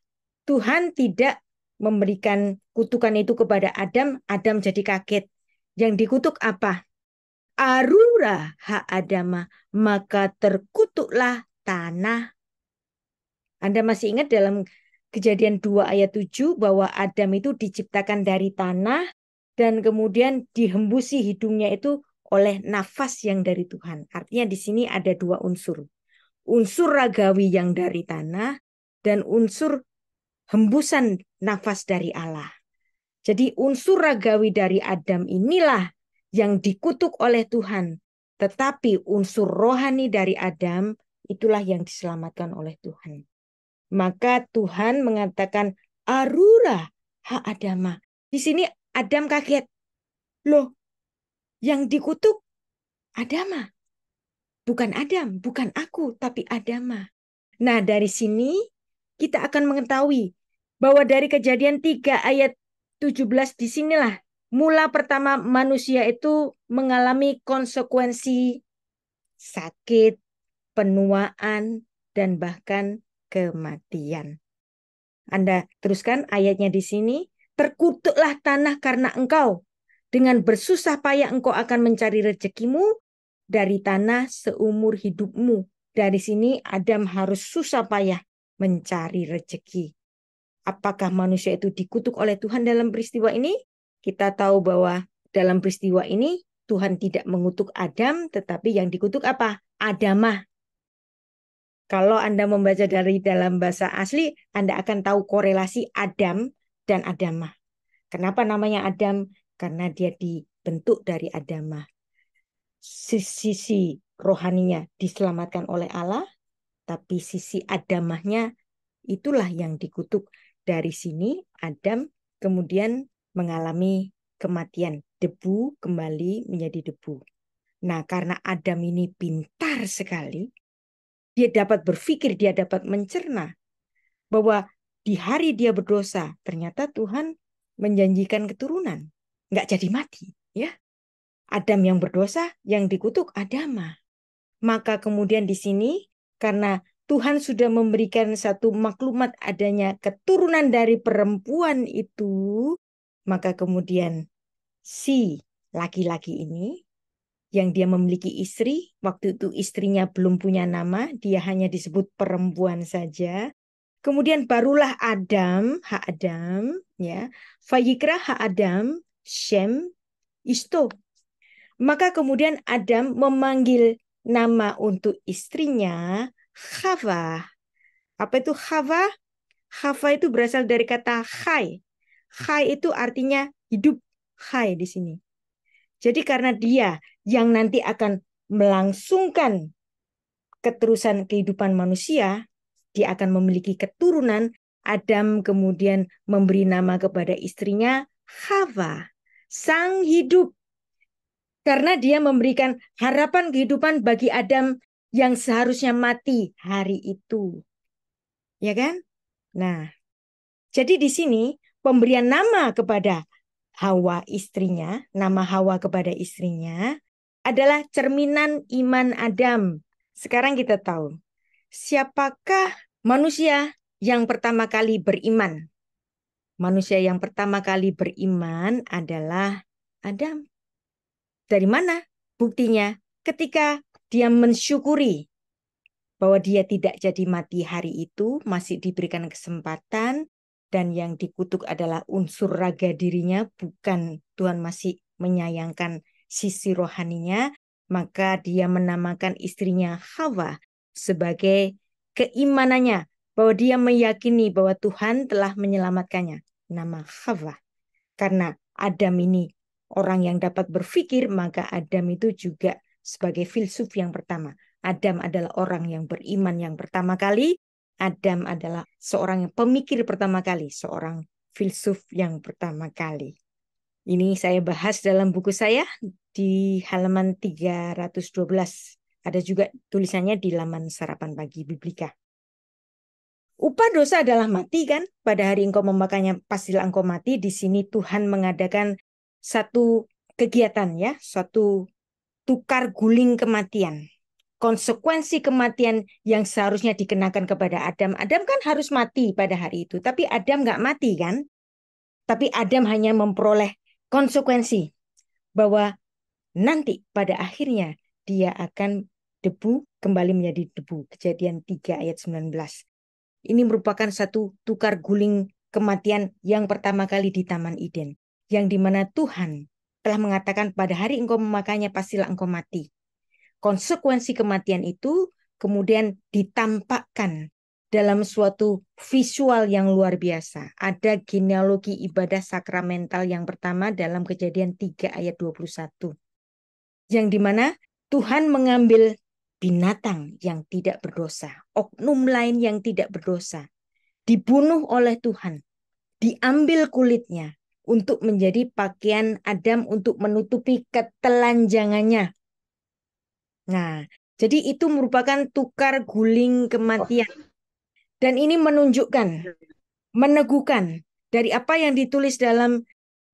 Tuhan tidak memberikan kutukan itu kepada Adam. Adam jadi kaget. Yang dikutuk apa? Arura ha Adamah, maka terkutuklah tanah. Anda masih ingat dalam Kejadian 2 ayat 7 bahwa Adam itu diciptakan dari tanah dan kemudian dihembusi hidungnya itu oleh nafas yang dari Tuhan. Artinya di sini ada 2 unsur. Unsur ragawi yang dari tanah dan unsur hembusan nafas dari Allah. Jadi unsur ragawi dari Adam inilah yang dikutuk oleh Tuhan. Tetapi unsur rohani dari Adam itulah yang diselamatkan oleh Tuhan. Maka Tuhan mengatakan Arura ha Adama. Di sini Adam kaget. Loh, yang dikutuk Adama. Bukan Adam, bukan aku, tapi Adama. Nah, dari sini kita akan mengetahui bahwa dari Kejadian 3 ayat 17 disinilah mula pertama manusia itu mengalami konsekuensi sakit, penuaan, dan bahkan kematian. Anda teruskan ayatnya di sini. Terkutuklah tanah karena engkau. Dengan bersusah payah engkau akan mencari rezekimu dari tanah seumur hidupmu. Dari sini Adam harus susah payah mencari rezeki. Apakah manusia itu dikutuk oleh Tuhan dalam peristiwa ini? Kita tahu bahwa dalam peristiwa ini Tuhan tidak mengutuk Adam, tetapi yang dikutuk apa? Adamah. Kalau Anda membaca dari dalam bahasa asli, Anda akan tahu korelasi Adam dan Adamah. Kenapa namanya Adam? Karena dia dibentuk dari Adamah. Sisi rohaninya diselamatkan oleh Allah, tapi sisi Adamahnya itulah yang dikutuk. Dari sini Adam kemudian mengalami kematian. Debu kembali menjadi debu. Nah, karena Adam ini pintar sekali, dia dapat berpikir, dia dapat mencerna bahwa di hari dia berdosa, ternyata Tuhan menjanjikan keturunan. Nggak jadi mati. Ya, Adam yang berdosa, yang dikutuk Adamah. Maka kemudian di sini, karena Tuhan sudah memberikan satu maklumat adanya keturunan dari perempuan itu, maka kemudian si laki-laki ini yang dia memiliki istri, waktu itu istrinya belum punya nama, dia hanya disebut perempuan saja. Kemudian barulah Adam, hak Adam, ya. Vayikra hak Adam, Shem, Isto. Maka kemudian Adam memanggil nama untuk istrinya Hawa. Apa itu Hawa? Hawa itu berasal dari kata Chai. Chai itu artinya hidup. Chai di sini. Jadi karena dia yang nanti akan melangsungkan keterusan kehidupan manusia, dia akan memiliki keturunan. Adam kemudian memberi nama kepada istrinya Hawa, sang hidup. Karena dia memberikan harapan kehidupan bagi Adam yang seharusnya mati hari itu. Ya kan? Nah, jadi di sini pemberian nama kepada Hawa istrinya, nama Hawa kepada istrinya adalah cerminan iman Adam. Sekarang kita tahu siapakah manusia yang pertama kali beriman? Manusia yang pertama kali beriman adalah Adam. Dari mana buktinya? Ketika dia mensyukuri bahwa dia tidak jadi mati hari itu, masih diberikan kesempatan, dan yang dikutuk adalah unsur raga dirinya, bukan Tuhan masih menyayangkan sisi rohaninya, maka dia menamakan istrinya Hawa sebagai keimanannya, bahwa dia meyakini bahwa Tuhan telah menyelamatkannya. Nama Hawa. Karena Adam ini orang yang dapat berpikir, maka Adam itu juga sebagai filsuf yang pertama. Adam adalah orang yang beriman yang pertama kali. Adam adalah seorang yang pemikir pertama kali, seorang filsuf yang pertama kali. Ini saya bahas dalam buku saya di halaman 312. Ada juga tulisannya di laman Sarapan Pagi Biblika. Upah dosa adalah mati kan? Pada hari engkau memakannya pastilah engkau mati. Di sini Tuhan mengadakan satu kegiatan ya, suatu tukar guling kematian. Konsekuensi kematian yang seharusnya dikenakan kepada Adam. Adam kan harus mati pada hari itu. Tapi Adam nggak mati kan? Tapi Adam hanya memperoleh konsekuensi. Bahwa nanti pada akhirnya dia akan debu kembali menjadi debu. Kejadian 3 ayat 19. Ini merupakan satu tukar guling kematian yang pertama kali di Taman Eden. Yang dimana Tuhan telah mengatakan pada hari engkau memakannya pastilah engkau mati. Konsekuensi kematian itu kemudian ditampakkan dalam suatu visual yang luar biasa. Ada genealogi ibadah sakramental yang pertama dalam Kejadian 3 ayat 21. Yang dimana Tuhan mengambil binatang yang tidak berdosa, oknum lain yang tidak berdosa, dibunuh oleh Tuhan, diambil kulitnya untuk menjadi pakaian Adam untuk menutupi ketelanjangannya. Nah, jadi itu merupakan tukar guling kematian. Dan ini menunjukkan, meneguhkan dari apa yang ditulis dalam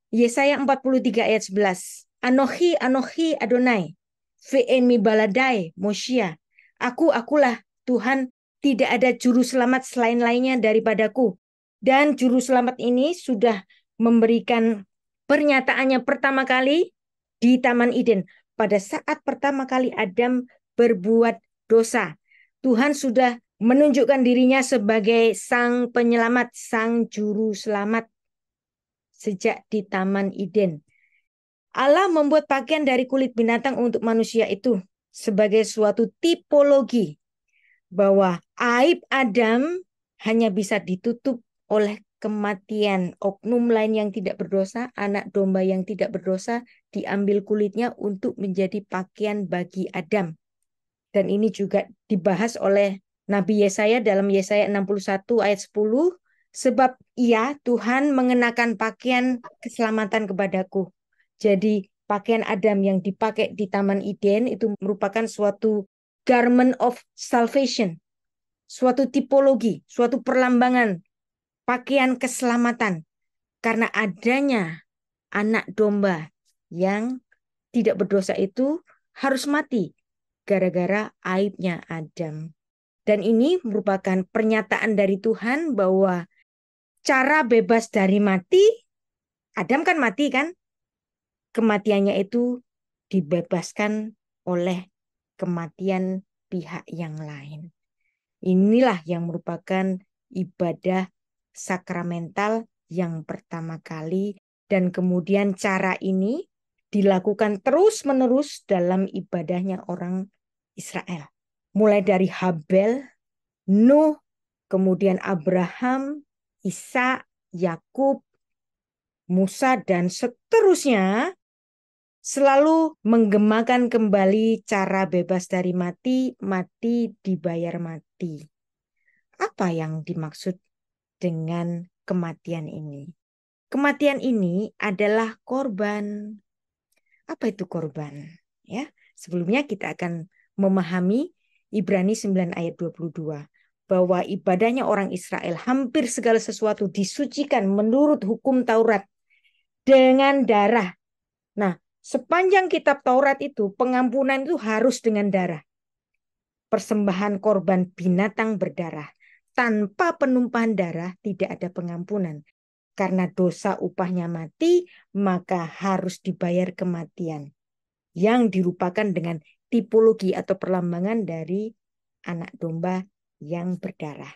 Yesaya 43 ayat 11. Anochi, Anochi Adonai, ve'emi baladai Moshia. Akulah Tuhan, tidak ada juru selamat selain lainnya daripadaku. Dan juru selamat ini sudah memberikan pernyataannya pertama kali di Taman Eden. Pada saat pertama kali Adam berbuat dosa, Tuhan sudah menunjukkan dirinya sebagai sang penyelamat, sang juru selamat sejak di Taman Eden. Allah membuat pakaian dari kulit binatang untuk manusia itu sebagai suatu tipologi bahwa aib Adam hanya bisa ditutup oleh kematian oknum lain yang tidak berdosa, anak domba yang tidak berdosa, diambil kulitnya untuk menjadi pakaian bagi Adam. Dan ini juga dibahas oleh Nabi Yesaya dalam Yesaya 61 ayat 10, sebab ia Tuhan mengenakan pakaian keselamatan kepadaku. Jadi pakaian Adam yang dipakai di Taman Eden itu merupakan suatu garment of salvation, suatu tipologi, suatu perlambangan, pakaian keselamatan. Karena adanya anak domba yang tidak berdosa itu harus mati gara-gara aibnya Adam. Dan ini merupakan pernyataan dari Tuhan bahwa cara bebas dari mati, Adam kan mati kan? Kematiannya itu dibebaskan oleh kematian pihak yang lain. Inilah yang merupakan ibadah sakramental yang pertama kali, dan kemudian cara ini dilakukan terus-menerus dalam ibadahnya orang Israel. Mulai dari Habel, Nuh, kemudian Abraham, Ishak, Yakub, Musa, dan seterusnya selalu menggemakan kembali cara bebas dari mati, mati dibayar mati. Apa yang dimaksud dengan kematian ini? Kematian ini adalah korban. Apa itu korban? Ya, sebelumnya kita akan memahami Ibrani 9 ayat 22 bahwa ibadahnya orang Israel hampir segala sesuatu disucikan menurut hukum Taurat dengan darah. Nah, sepanjang kitab Taurat itu pengampunan itu harus dengan darah. Persembahan korban binatang berdarah. Tanpa penumpahan darah tidak ada pengampunan. Karena dosa upahnya mati, maka harus dibayar kematian. Yang dirupakan dengan tipologi atau perlambangan dari anak domba yang berdarah.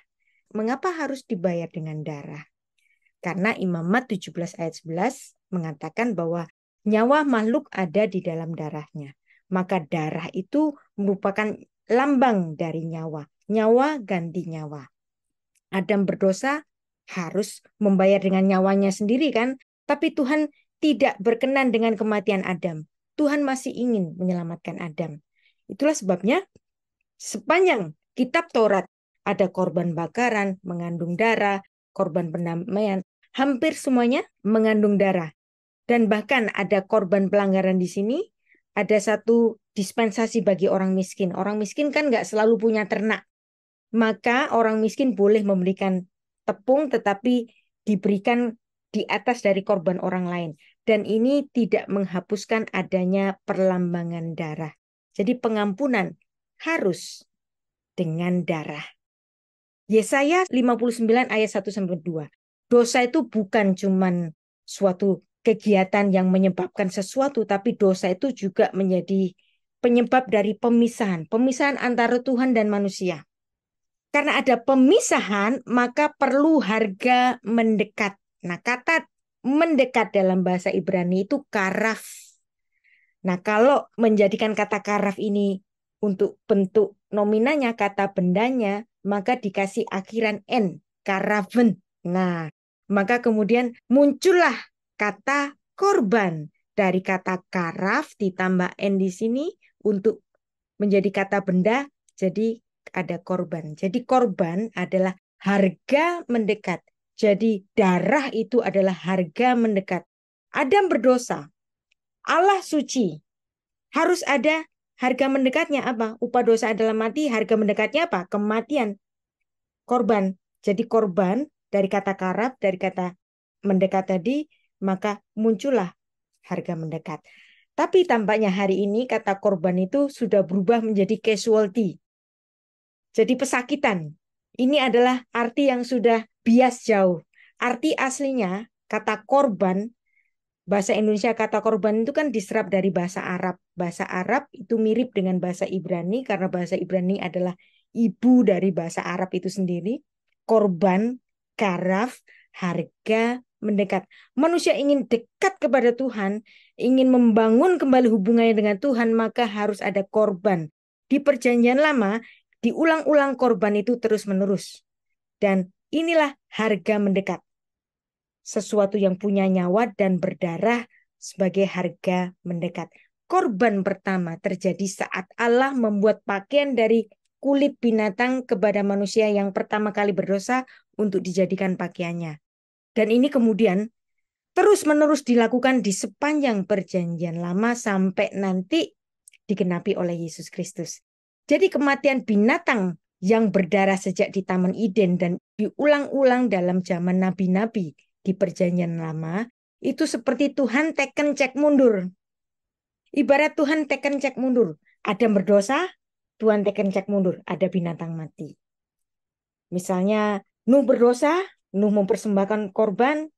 Mengapa harus dibayar dengan darah? Karena Imamat 17 ayat 11 mengatakan bahwa nyawa makhluk ada di dalam darahnya. Maka darah itu merupakan lambang dari nyawa. Nyawa ganti nyawa. Adam berdosa harus membayar dengan nyawanya sendiri kan? Tapi Tuhan tidak berkenan dengan kematian Adam. Tuhan masih ingin menyelamatkan Adam. Itulah sebabnya sepanjang kitab Taurat ada korban bakaran, mengandung darah, korban pendamaian, hampir semuanya mengandung darah. Dan bahkan ada korban pelanggaran di sini, ada satu dispensasi bagi orang miskin. Orang miskin kan nggak selalu punya ternak. Maka orang miskin boleh memberikan tepung tetapi diberikan di atas dari korban orang lain. Dan ini tidak menghapuskan adanya perlambangan darah. Jadi pengampunan harus dengan darah. Yesaya 59 ayat 1-2. Dosa itu bukan cuman suatu kegiatan yang menyebabkan sesuatu, tapi dosa itu juga menjadi penyebab dari pemisahan. Pemisahan antara Tuhan dan manusia. Karena ada pemisahan, maka perlu harga mendekat. Nah, kata mendekat dalam bahasa Ibrani itu karaf. Nah, kalau menjadikan kata karaf ini untuk bentuk nominanya, kata bendanya, maka dikasih akhiran N, karaven. Nah, maka kemudian muncullah kata korban. Dari kata karaf ditambah N di sini untuk menjadi kata benda, jadi ada korban. Jadi korban adalah harga mendekat. Jadi darah itu adalah harga mendekat. Adam berdosa. Allah suci. Harus ada harga mendekatnya apa? Upah dosa adalah mati, harga mendekatnya apa? Kematian. Korban. Jadi korban dari kata karab, dari kata mendekat tadi, maka muncullah harga mendekat. Tapi tampaknya hari ini kata korban itu sudah berubah menjadi casualty. Jadi pesakitan. Ini adalah arti yang sudah bias jauh. Arti aslinya kata korban, bahasa Indonesia kata korban itu kan diserap dari bahasa Arab. Bahasa Arab itu mirip dengan bahasa Ibrani karena bahasa Ibrani adalah ibu dari bahasa Arab itu sendiri. Korban, karaf, harga, mendekat. Manusia ingin dekat kepada Tuhan, ingin membangun kembali hubungannya dengan Tuhan, maka harus ada korban. Di Perjanjian Lama, diulang-ulang korban itu terus-menerus. Dan inilah harga mendekat. Sesuatu yang punya nyawa dan berdarah sebagai harga mendekat. Korban pertama terjadi saat Allah membuat pakaian dari kulit binatang kepada manusia yang pertama kali berdosa untuk dijadikan pakaiannya. Dan ini kemudian terus-menerus dilakukan di sepanjang Perjanjian Lama sampai nanti digenapi oleh Yesus Kristus. Jadi kematian binatang yang berdarah sejak di Taman Eden dan diulang-ulang dalam zaman nabi-nabi di Perjanjian Lama, itu seperti Tuhan teken cek mundur. Ibarat Tuhan teken cek mundur. Adam berdosa, Tuhan teken cek mundur. Ada binatang mati. Misalnya Nuh berdosa, Nuh mempersembahkan korban,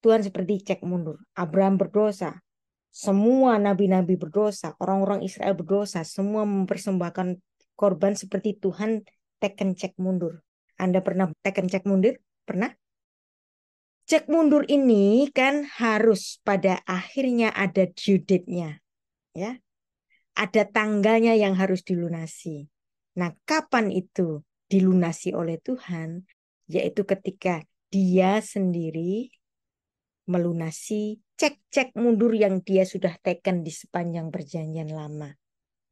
Tuhan seperti cek mundur. Abraham berdosa, semua nabi-nabi berdosa, orang-orang Israel berdosa, semua mempersembahkan korban seperti Tuhan teken cek mundur. Anda pernah tekan cek mundur? Pernah? Cek mundur ini kan harus pada akhirnya ada due date-nya, ya. Ada tanggalnya yang harus dilunasi. Nah, kapan itu dilunasi oleh Tuhan? Yaitu ketika Dia sendiri melunasi cek-cek mundur yang Dia sudah teken di sepanjang perjanjian lama.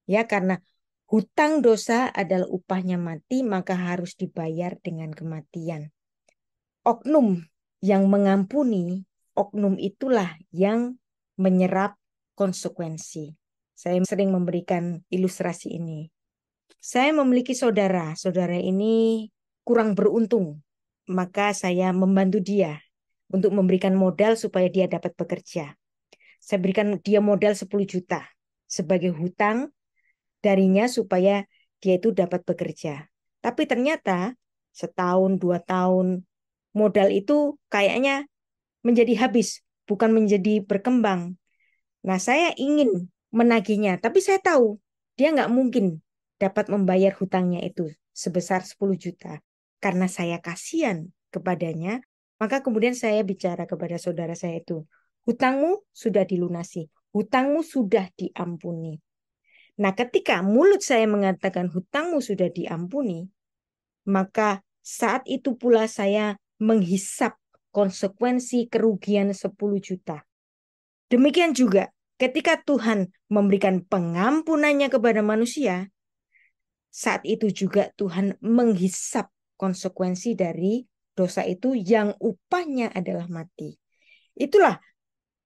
Ya, karena hutang dosa adalah upahnya mati, maka harus dibayar dengan kematian. Oknum yang mengampuni, oknum itulah yang menyerap konsekuensi. Saya sering memberikan ilustrasi ini. Saya memiliki saudara. Saudara ini kurang beruntung. Maka saya membantu dia untuk memberikan modal supaya dia dapat bekerja. Saya berikan dia modal 10 juta sebagai hutang darinya supaya dia itu dapat bekerja. Tapi ternyata setahun, 2 tahun, modal itu kayaknya menjadi habis, bukan menjadi berkembang. Nah, saya ingin menagihnya, tapi saya tahu dia nggak mungkin dapat membayar hutangnya itu sebesar 10 juta. Karena saya kasihan kepadanya, maka kemudian saya bicara kepada saudara saya itu, hutangmu sudah dilunasi, hutangmu sudah diampuni. Nah, ketika mulut saya mengatakan hutangmu sudah diampuni, maka saat itu pula saya menghisap konsekuensi kerugian 10 juta. Demikian juga ketika Tuhan memberikan pengampunannya kepada manusia, saat itu juga Tuhan menghisap konsekuensi dari dosa itu yang upahnya adalah mati. Itulah,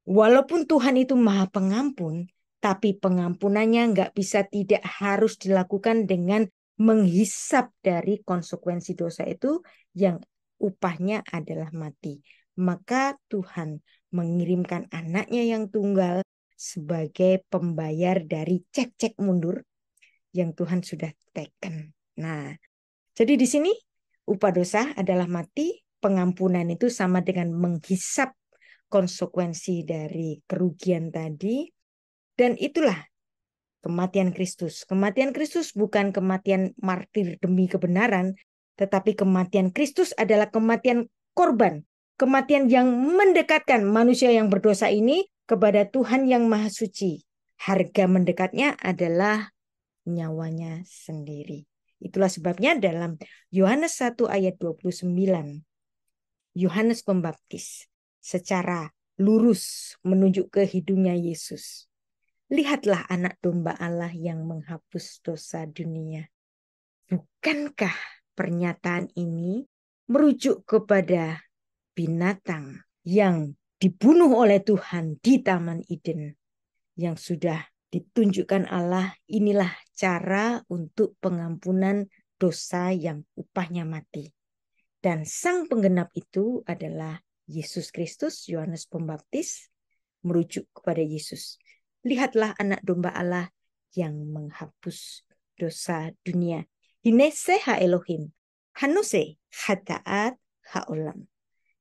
walaupun Tuhan itu maha pengampun, tapi pengampunannya nggak bisa tidak harus dilakukan dengan menghisap dari konsekuensi dosa itu yang upahnya adalah mati. Maka Tuhan mengirimkan anaknya yang tunggal sebagai pembayar dari cek-cek mundur yang Tuhan sudah teken. Nah, jadi di sini upah dosa adalah mati, pengampunan itu sama dengan menghisap konsekuensi dari kerugian tadi, dan itulah kematian Kristus. Kematian Kristus bukan kematian martir demi kebenaran, tetapi kematian Kristus adalah kematian korban. Kematian yang mendekatkan manusia yang berdosa ini kepada Tuhan yang Maha Suci. Harga mendekatnya adalah nyawanya sendiri. Itulah sebabnya dalam Yohanes 1 ayat 29, Yohanes Pembaptis secara lurus menunjuk ke hidungnya Yesus. Lihatlah anak domba Allah yang menghapus dosa dunia. Bukankah pernyataan ini merujuk kepada binatang yang dibunuh oleh Tuhan di Taman Eden, yang sudah ditunjukkan Allah, inilah cara untuk pengampunan dosa yang upahnya mati. Dan sang penggenap itu adalah Yesus Kristus. Yohanes Pembaptis merujuk kepada Yesus. Lihatlah anak domba Allah yang menghapus dosa dunia. Hinese ha Elohim, hanuse hataat haolam,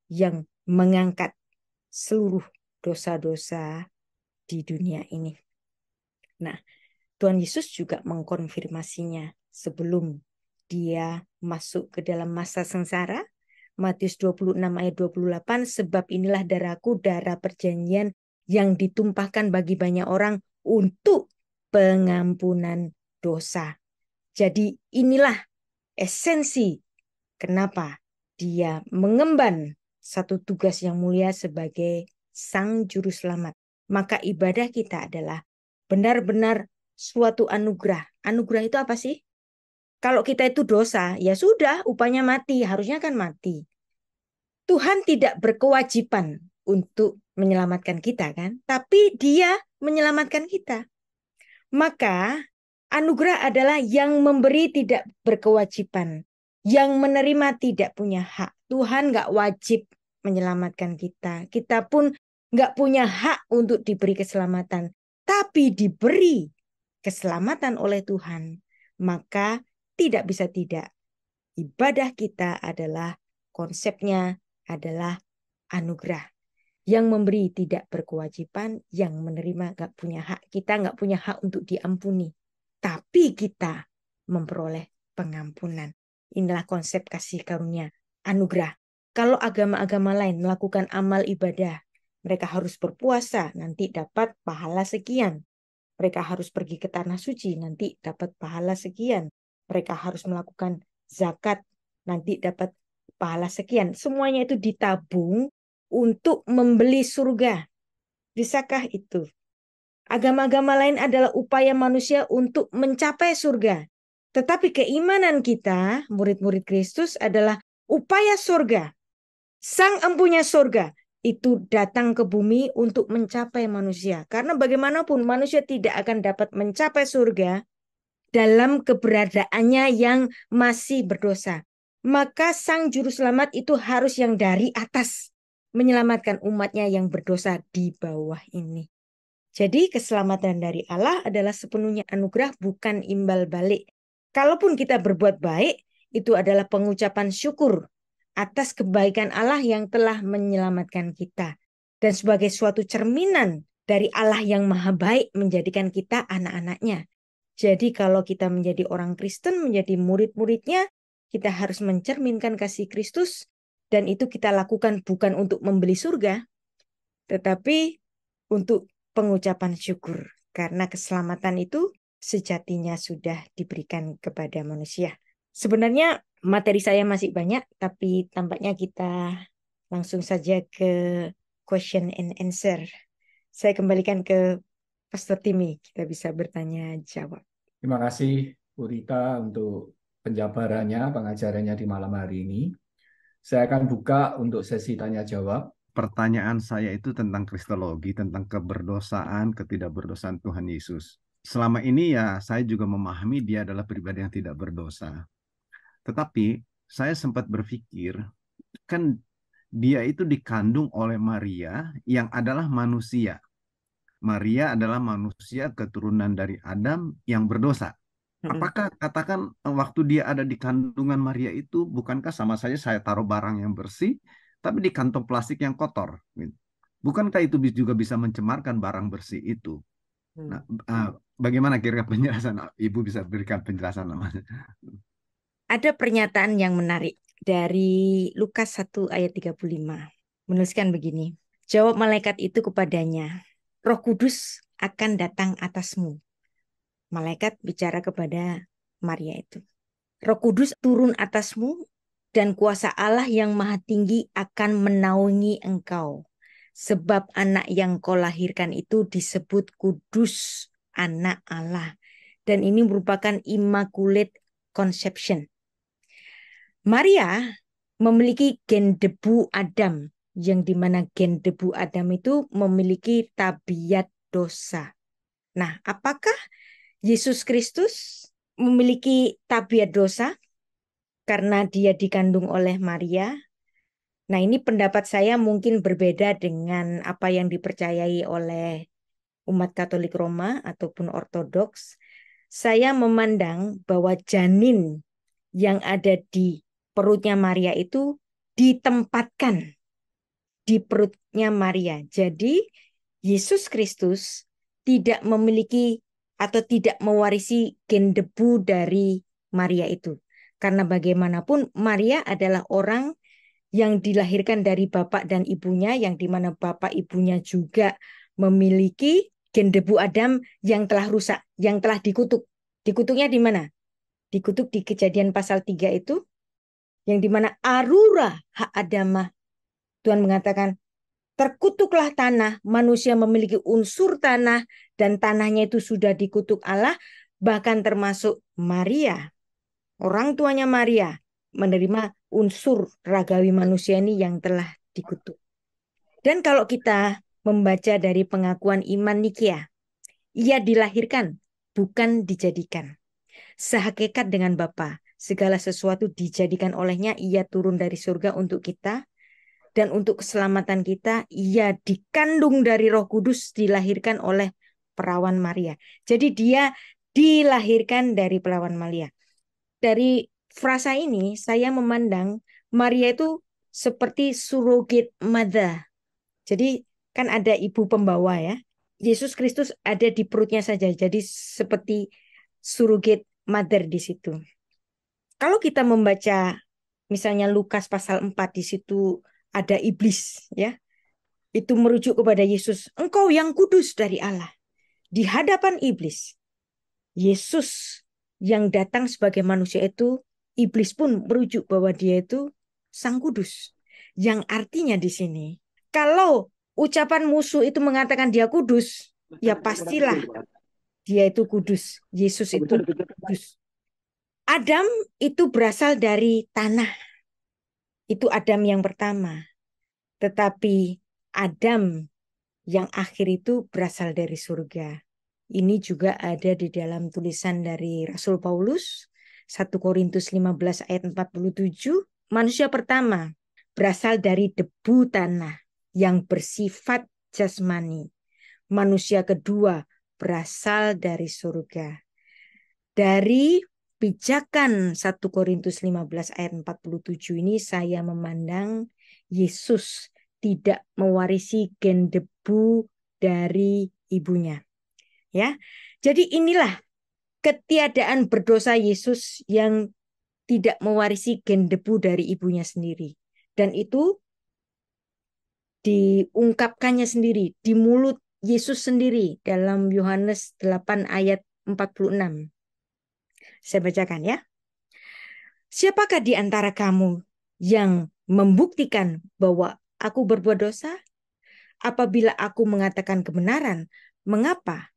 yang mengangkat seluruh dosa-dosa di dunia ini. Nah, Tuhan Yesus juga mengkonfirmasinya sebelum dia masuk ke dalam masa sengsara. Matius 26 ayat 28, sebab inilah darahku, darah perjanjian yang ditumpahkan bagi banyak orang untuk pengampunan dosa. Jadi inilah esensi kenapa dia mengemban satu tugas yang mulia sebagai sang juru selamat. Maka ibadah kita adalah benar-benar suatu anugerah. Anugerah itu apa sih? Kalau kita itu dosa, ya sudah, upahnya mati. Harusnya kan mati. Tuhan tidak berkewajiban untuk menyelamatkan kita kan? Tapi dia menyelamatkan kita. Maka anugerah adalah yang memberi tidak berkewajiban. Yang menerima tidak punya hak. Tuhan nggak wajib menyelamatkan kita. Kita pun nggak punya hak untuk diberi keselamatan. Tapi diberi keselamatan oleh Tuhan. Maka tidak bisa tidak. Ibadah kita adalah, konsepnya adalah anugerah. Yang memberi tidak berkewajiban, yang menerima nggak punya hak. Kita nggak punya hak untuk diampuni. Tapi kita memperoleh pengampunan. Inilah konsep kasih karunia, anugerah. Kalau agama-agama lain melakukan amal ibadah, mereka harus berpuasa, nanti dapat pahala sekian. Mereka harus pergi ke tanah suci, nanti dapat pahala sekian. Mereka harus melakukan zakat, nanti dapat pahala sekian. Semuanya itu ditabung untuk membeli surga. Bisakah itu? Agama-agama lain adalah upaya manusia untuk mencapai surga. Tetapi keimanan kita, murid-murid Kristus, adalah upaya surga. Sang empunya surga itu datang ke bumi untuk mencapai manusia. Karena bagaimanapun manusia tidak akan dapat mencapai surga dalam keberadaannya yang masih berdosa. Maka sang juru selamat itu harus yang dari atas, menyelamatkan umatnya yang berdosa di bawah ini. Jadi keselamatan dari Allah adalah sepenuhnya anugerah, bukan imbal balik. Kalaupun kita berbuat baik, itu adalah pengucapan syukur atas kebaikan Allah yang telah menyelamatkan kita. Dan sebagai suatu cerminan dari Allah yang maha baik menjadikan kita anak-anaknya. Jadi kalau kita menjadi orang Kristen, menjadi murid-muridnya, kita harus mencerminkan kasih Kristus. Dan itu kita lakukan bukan untuk membeli surga, tetapi untuk pengucapan syukur. Karena keselamatan itu sejatinya sudah diberikan kepada manusia. Sebenarnya materi saya masih banyak, tapi tampaknya kita langsung saja ke question and answer. Saya kembalikan ke Pastor Timi, kita bisa bertanya jawab. Terima kasih Bu Rita untuk penjabarannya, pengajarannya di malam hari ini. Saya akan buka untuk sesi tanya jawab. Pertanyaan saya itu tentang kristologi, tentang keberdosaan, ketidakberdosaan Tuhan Yesus. Selama ini ya saya juga memahami dia adalah pribadi yang tidak berdosa. Tetapi saya sempat berpikir, kan dia itu dikandung oleh Maria yang adalah manusia. Maria adalah manusia keturunan dari Adam yang berdosa. Apakah katakan waktu dia ada di kandungan Maria itu, bukankah sama saja saya taruh barang yang bersih, tapi di kantong plastik yang kotor? Bukankah itu juga bisa mencemarkan barang bersih itu? Nah, bagaimana kira-kira penjelasan? Ibu bisa berikan penjelasan namanya. Ada pernyataan yang menarik dari Lukas 1 ayat 35. Menuliskan begini, jawab malaikat itu kepadanya, Roh Kudus akan datang atasmu. Malaikat bicara kepada Maria itu. Roh Kudus turun atasmu dan kuasa Allah yang maha tinggi akan menaungi engkau. Sebab anak yang kau lahirkan itu disebut kudus, anak Allah. Dan ini merupakan immaculate conception. Maria memiliki gen debu Adam, yang dimana gen debu Adam itu memiliki tabiat dosa. Nah, apakah Yesus Kristus memiliki tabiat dosa karena dia dikandung oleh Maria? Nah, ini pendapat saya mungkin berbeda dengan apa yang dipercayai oleh umat Katolik Roma ataupun Ortodoks. Saya memandang bahwa janin yang ada di perutnya Maria itu ditempatkan di perutnya Maria. Jadi Yesus Kristus tidak memiliki atau tidak mewarisi gen debu dari Maria itu. Karena bagaimanapun Maria adalah orang yang dilahirkan dari bapak dan ibunya, yang dimana bapak ibunya juga memiliki gen debu Adam yang telah rusak, yang telah dikutuk. Dikutuknya di mana? Dikutuk di Kejadian pasal 3 itu, yang dimana arura hak adamah. Tuhan mengatakan, terkutuklah tanah, manusia memiliki unsur tanah, dan tanahnya itu sudah dikutuk Allah, bahkan termasuk Maria. Orang tuanya Maria menerima unsur ragawi manusia ini yang telah dikutuk. Dan kalau kita membaca dari pengakuan iman Nikea, ia dilahirkan, bukan dijadikan. Sehakikat dengan Bapa, segala sesuatu dijadikan olehnya, ia turun dari surga untuk kita, dan untuk keselamatan kita, ia dikandung dari Roh Kudus, dilahirkan oleh perawan Maria. Jadi dia dilahirkan dari perawan Maria. Dari frasa ini, saya memandang Maria itu seperti surrogate mother. Jadi kan ada ibu pembawa ya. Yesus Kristus ada di perutnya saja. Jadi seperti surrogate mother di situ. Kalau kita membaca misalnya Lukas pasal 4, di situ ada iblis, ya. Itu merujuk kepada Yesus. Engkau yang kudus dari Allah. Di hadapan iblis, Yesus yang datang sebagai manusia itu, iblis pun merujuk bahwa dia itu Sang Kudus. Yang artinya di sini, kalau ucapan musuh itu mengatakan dia kudus, ya pastilah dia itu kudus. Yesus itu kudus. Adam itu berasal dari tanah. Itu Adam yang pertama. Tetapi Adam yang akhir itu berasal dari surga. Ini juga ada di dalam tulisan dari Rasul Paulus, 1 Korintus 15 ayat 47. Manusia pertama berasal dari debu tanah yang bersifat jasmani. Manusia kedua berasal dari surga. Dari pijakan 1 Korintus 15 ayat 47 ini saya memandang Yesus tidak mewarisi gen debu dari ibunya. Ya. Jadi inilah ketiadaan berdosa Yesus yang tidak mewarisi gen debu dari ibunya sendiri. Dan itu diungkapkannya sendiri di mulut Yesus sendiri dalam Yohanes 8 ayat 46. Saya bacakan ya. Siapakah di antara kamu yang membuktikan bahwa aku berbuat dosa? Apabila aku mengatakan kebenaran, mengapa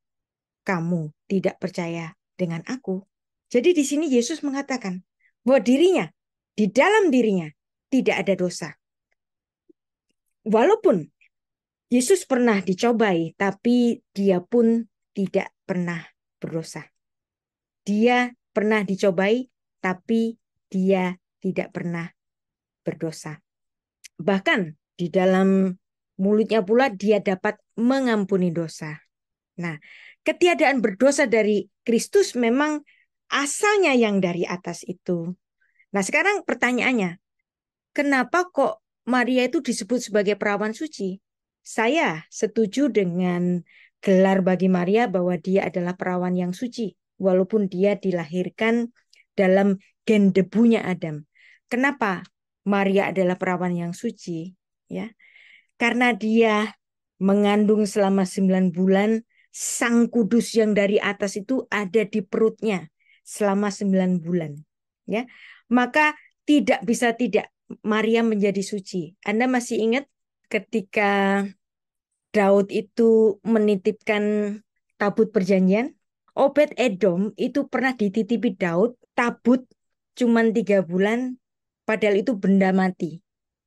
kamu tidak percaya dengan aku? Jadi di sini Yesus mengatakan bahwa dirinya, di dalam dirinya tidak ada dosa. Walaupun Yesus pernah dicobai, tapi dia pun tidak pernah berdosa. Dia pernah dicobai, tapi dia tidak pernah berdosa. Bahkan di dalam mulutnya pula dia dapat mengampuni dosa. Nah, ketiadaan berdosa dari Kristus memang asalnya yang dari atas itu. Nah, sekarang pertanyaannya, kenapa kok Maria itu disebut sebagai perawan suci? Saya setuju dengan gelar bagi Maria bahwa dia adalah perawan yang suci, walaupun dia dilahirkan dalam gen debunya Adam. Kenapa Maria adalah perawan yang suci? Ya, karena dia mengandung selama 9 bulan, Sang Kudus yang dari atas itu ada di perutnya selama 9 bulan. Ya, maka tidak bisa tidak Maria menjadi suci. Anda masih ingat ketika Daud itu menitipkan tabut perjanjian? Obed Edom itu pernah dititipi Daud, tabut cuman 3 bulan, padahal itu benda mati.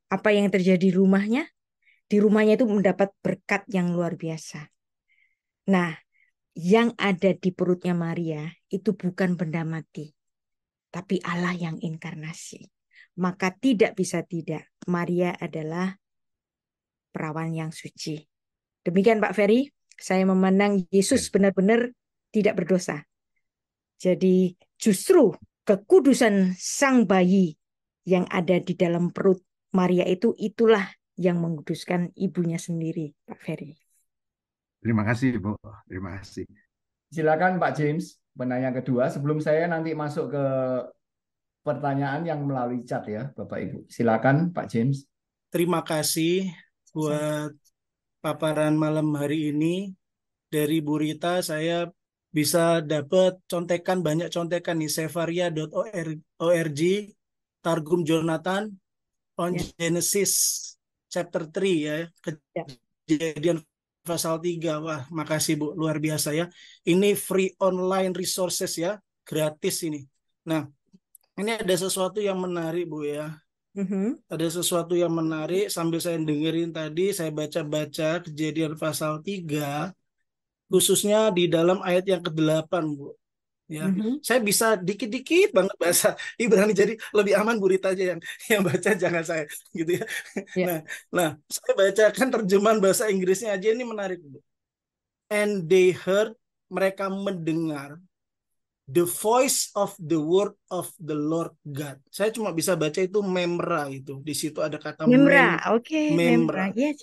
Apa yang terjadi di rumahnya? Di rumahnya itu mendapat berkat yang luar biasa. Nah, yang ada di perutnya Maria itu bukan benda mati, tapi Allah yang inkarnasi. Maka tidak bisa tidak, Maria adalah perawan yang suci. Demikian Pak Ferry, saya memandang Yesus benar-benar tidak berdosa. Jadi justru kekudusan sang bayi yang ada di dalam perut Maria itu, itulah yang menguduskan ibunya sendiri, Pak Ferry. Terima kasih, Bu. Terima kasih. Silakan Pak James, penanya kedua. Sebelum saya nanti masuk ke pertanyaan yang melalui chat ya, Bapak Ibu. Silakan Pak James. Terima kasih buat paparan malam hari ini. Dari Bu Rita saya bisa dapat contekan, banyak contekan di sefaria.org, Targum Jonathan on Genesis chapter 3 ya, Kejadian pasal 3. Wah, makasih Bu, luar biasa ya. Ini free online resources ya, gratis ini. Nah, ini ada sesuatu yang menarik Bu ya. Ada sesuatu yang menarik sambil saya dengerin tadi, saya baca-baca Kejadian pasal 3, khususnya di dalam ayat yang ke-8, Bu. Ya, saya bisa dikit-dikit banget bahasa Ibrani, jadi lebih aman Bu Rita aja yang baca, jangan saya gitu ya. Nah, saya bacakan terjemahan bahasa Inggrisnya aja, ini menarik, Bu. And they heard, mereka mendengar, the voice of the word of the Lord God. Saya cuma bisa baca itu memra itu. Di situ ada kata memra. Oke, memra. Yes.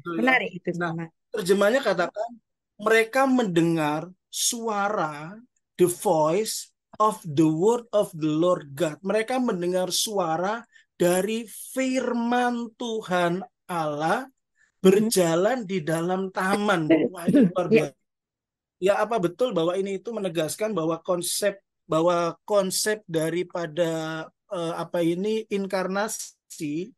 Menarik itu. Nah, terjemahnya katakan mereka mendengar suara, the voice of the word of the Lord God. Mereka mendengar suara dari firman Tuhan Allah berjalan di dalam taman. Wah, ini luar Ya, biasa. Ya, apa betul bahwa ini itu menegaskan bahwa konsep daripada inkarnasi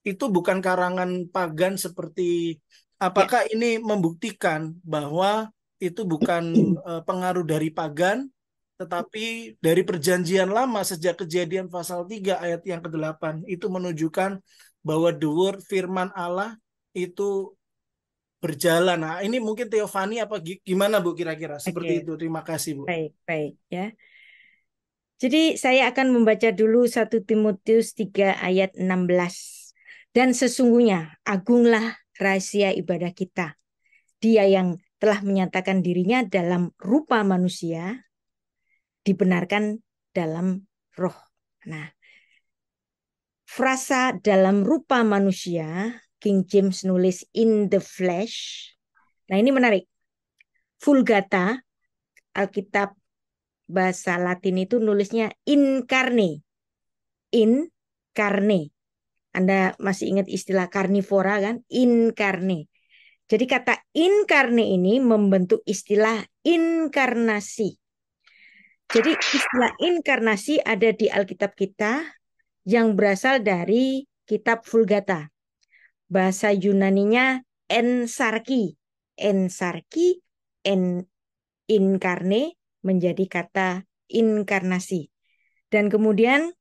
itu bukan karangan pagan seperti, ya. apakah ini membuktikan bahwa itu bukan pengaruh dari pagan, tetapi dari perjanjian lama sejak Kejadian pasal 3 ayat yang ke-8 itu menunjukkan bahwa the word firman Allah itu berjalan. Nah, ini mungkin Teofani apa gimana Bu kira-kira? Seperti Oke, itu. Terima kasih Bu. baik ya. Jadi saya akan membaca dulu 1 Timotius 3 ayat 16. Dan sesungguhnya agunglah rahasia ibadah kita. Dia yang telah menyatakan dirinya dalam rupa manusia, dibenarkan dalam roh. Nah, frasa dalam rupa manusia, King James nulis in the flesh. Nah, ini menarik. Vulgata, Alkitab bahasa Latin itu nulisnya incarne. Incarne. Anda masih ingat istilah karnivora kan? Incarne. Jadi kata incarne ini membentuk istilah inkarnasi. Jadi istilah inkarnasi ada di Alkitab kita yang berasal dari kitab Vulgata. Bahasa Yunaninya ensarki. Ensarki, inkarne menjadi kata inkarnasi. Dan kemudian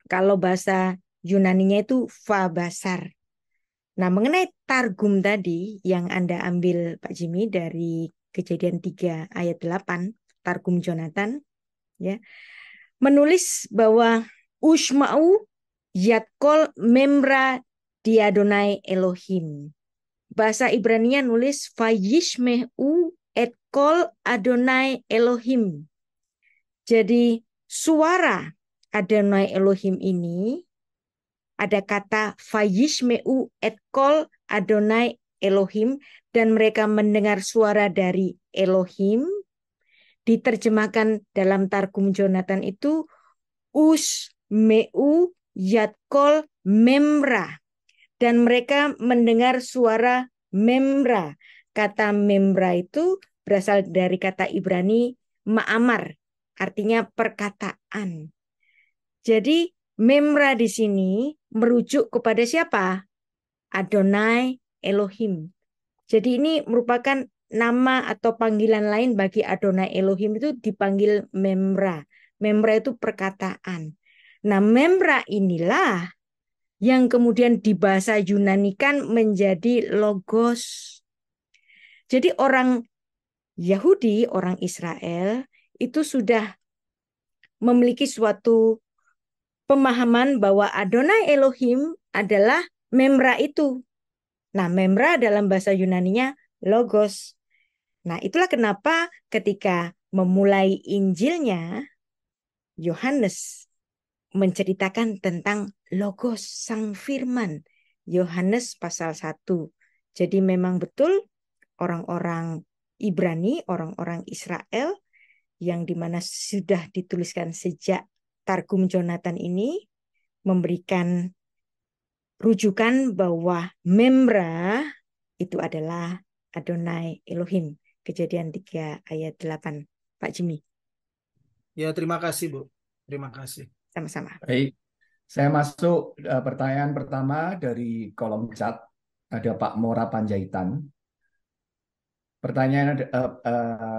kalau bahasa Yunaninya itu fabasar. Nah, mengenai targum tadi yang Anda ambil Pak Jimmy dari Kejadian 3 ayat 8, targum Jonathan, ya, menulis bahwa Ushma'u yatkol memra diadonai Elohim. Bahasa Ibrani-nya nulis Vayishmehu et kol Adonai Elohim. Jadi suara Adonai Elohim ini ada kata Vayishmehu et kol Adonai Elohim, dan mereka mendengar suara dari Elohim. Diterjemahkan dalam Targum Jonathan itu Ushmeu yatkol memra, dan mereka mendengar suara memra. Kata memra itu berasal dari kata Ibrani ma'amar, artinya perkataan. Jadi memra di sini merujuk kepada siapa? Adonai Elohim. Jadi ini merupakan nama atau panggilan lain bagi Adonai Elohim, itu dipanggil memra. Memra itu perkataan. Nah, memra inilah yang kemudian dibahasa Yunanikan menjadi logos. Jadi orang Yahudi, orang Israel itu sudah memiliki suatu pemahaman bahwa Adonai Elohim adalah memra itu. Nah, memra dalam bahasa Yunaninya logos. Nah, itulah kenapa ketika memulai Injilnya, Yohanes menceritakan tentang logos, sang firman. Yohanes pasal 1. Jadi memang betul orang-orang Ibrani, orang-orang Israel, yang dimana sudah dituliskan sejak Targum Jonathan ini, memberikan rujukan bahwa memra itu adalah Adonai Elohim. Kejadian 3 ayat 8. Pak Jimmy. Ya, terima kasih Bu. Terima kasih. Sama-sama. Baik, saya masuk pertanyaan pertama dari kolom chat. Ada Pak Mora Panjaitan. Pertanyaan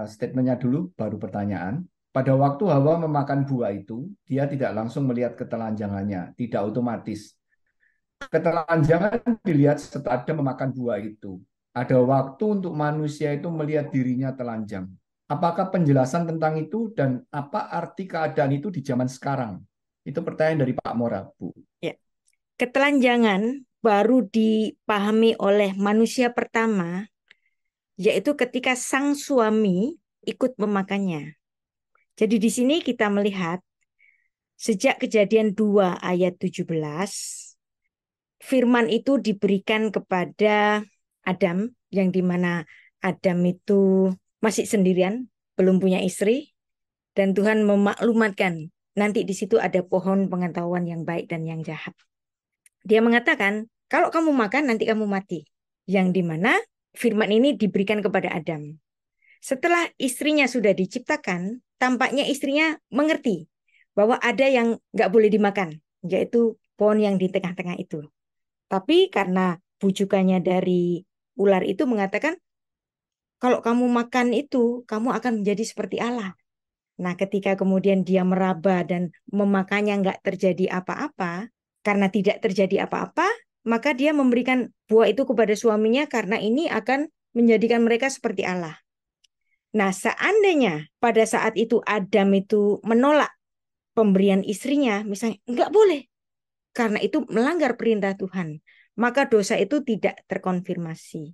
statementnya dulu, baru pertanyaan. Pada waktu Hawa memakan buah itu, dia tidak langsung melihat ketelanjangannya, tidak otomatis. Ketelanjangan dilihat setelah Adam memakan buah itu. Ada waktu untuk manusia itu melihat dirinya telanjang. Apakah penjelasan tentang itu dan apa arti keadaan itu di zaman sekarang? Itu pertanyaan dari Pak Mora, Bu. Ya. Ketelanjangan baru dipahami oleh manusia pertama, yaitu ketika sang suami ikut memakannya. Jadi di sini kita melihat sejak Kejadian 2 ayat 17, firman itu diberikan kepada Adam, yang dimana Adam itu masih sendirian, belum punya istri. Dan Tuhan memaklumatkan, nanti di situ ada pohon pengetahuan yang baik dan yang jahat. Dia mengatakan, kalau kamu makan nanti kamu mati. Yang dimana firman ini diberikan kepada Adam. Setelah istrinya sudah diciptakan, tampaknya istrinya mengerti bahwa ada yang nggak boleh dimakan, yaitu pohon yang di tengah-tengah itu. Tapi karena bujukannya dari ular itu mengatakan, kalau kamu makan itu, kamu akan menjadi seperti Allah. Nah, ketika kemudian dia meraba dan memakannya nggak terjadi apa-apa, karena tidak terjadi apa-apa, maka dia memberikan buah itu kepada suaminya karena ini akan menjadikan mereka seperti Allah. Nah, seandainya pada saat itu Adam itu menolak pemberian istrinya, misalnya, nggak boleh, karena itu melanggar perintah Tuhan, maka dosa itu tidak terkonfirmasi.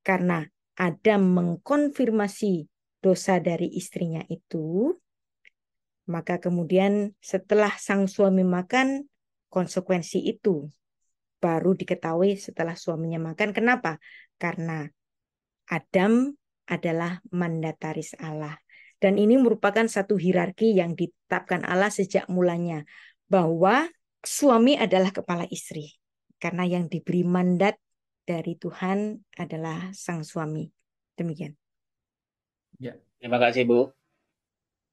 Karena Adam mengkonfirmasi dosa dari istrinya itu, maka kemudian setelah sang suami makan, konsekuensi itu baru diketahui setelah suaminya makan. Kenapa? Karena Adam adalah mandataris Allah. Dan ini merupakan satu hierarki yang ditetapkan Allah sejak mulanya. Bahwa suami adalah kepala istri. Karena yang diberi mandat dari Tuhan adalah sang suami. Demikian. Ya. Terima kasih, Bu.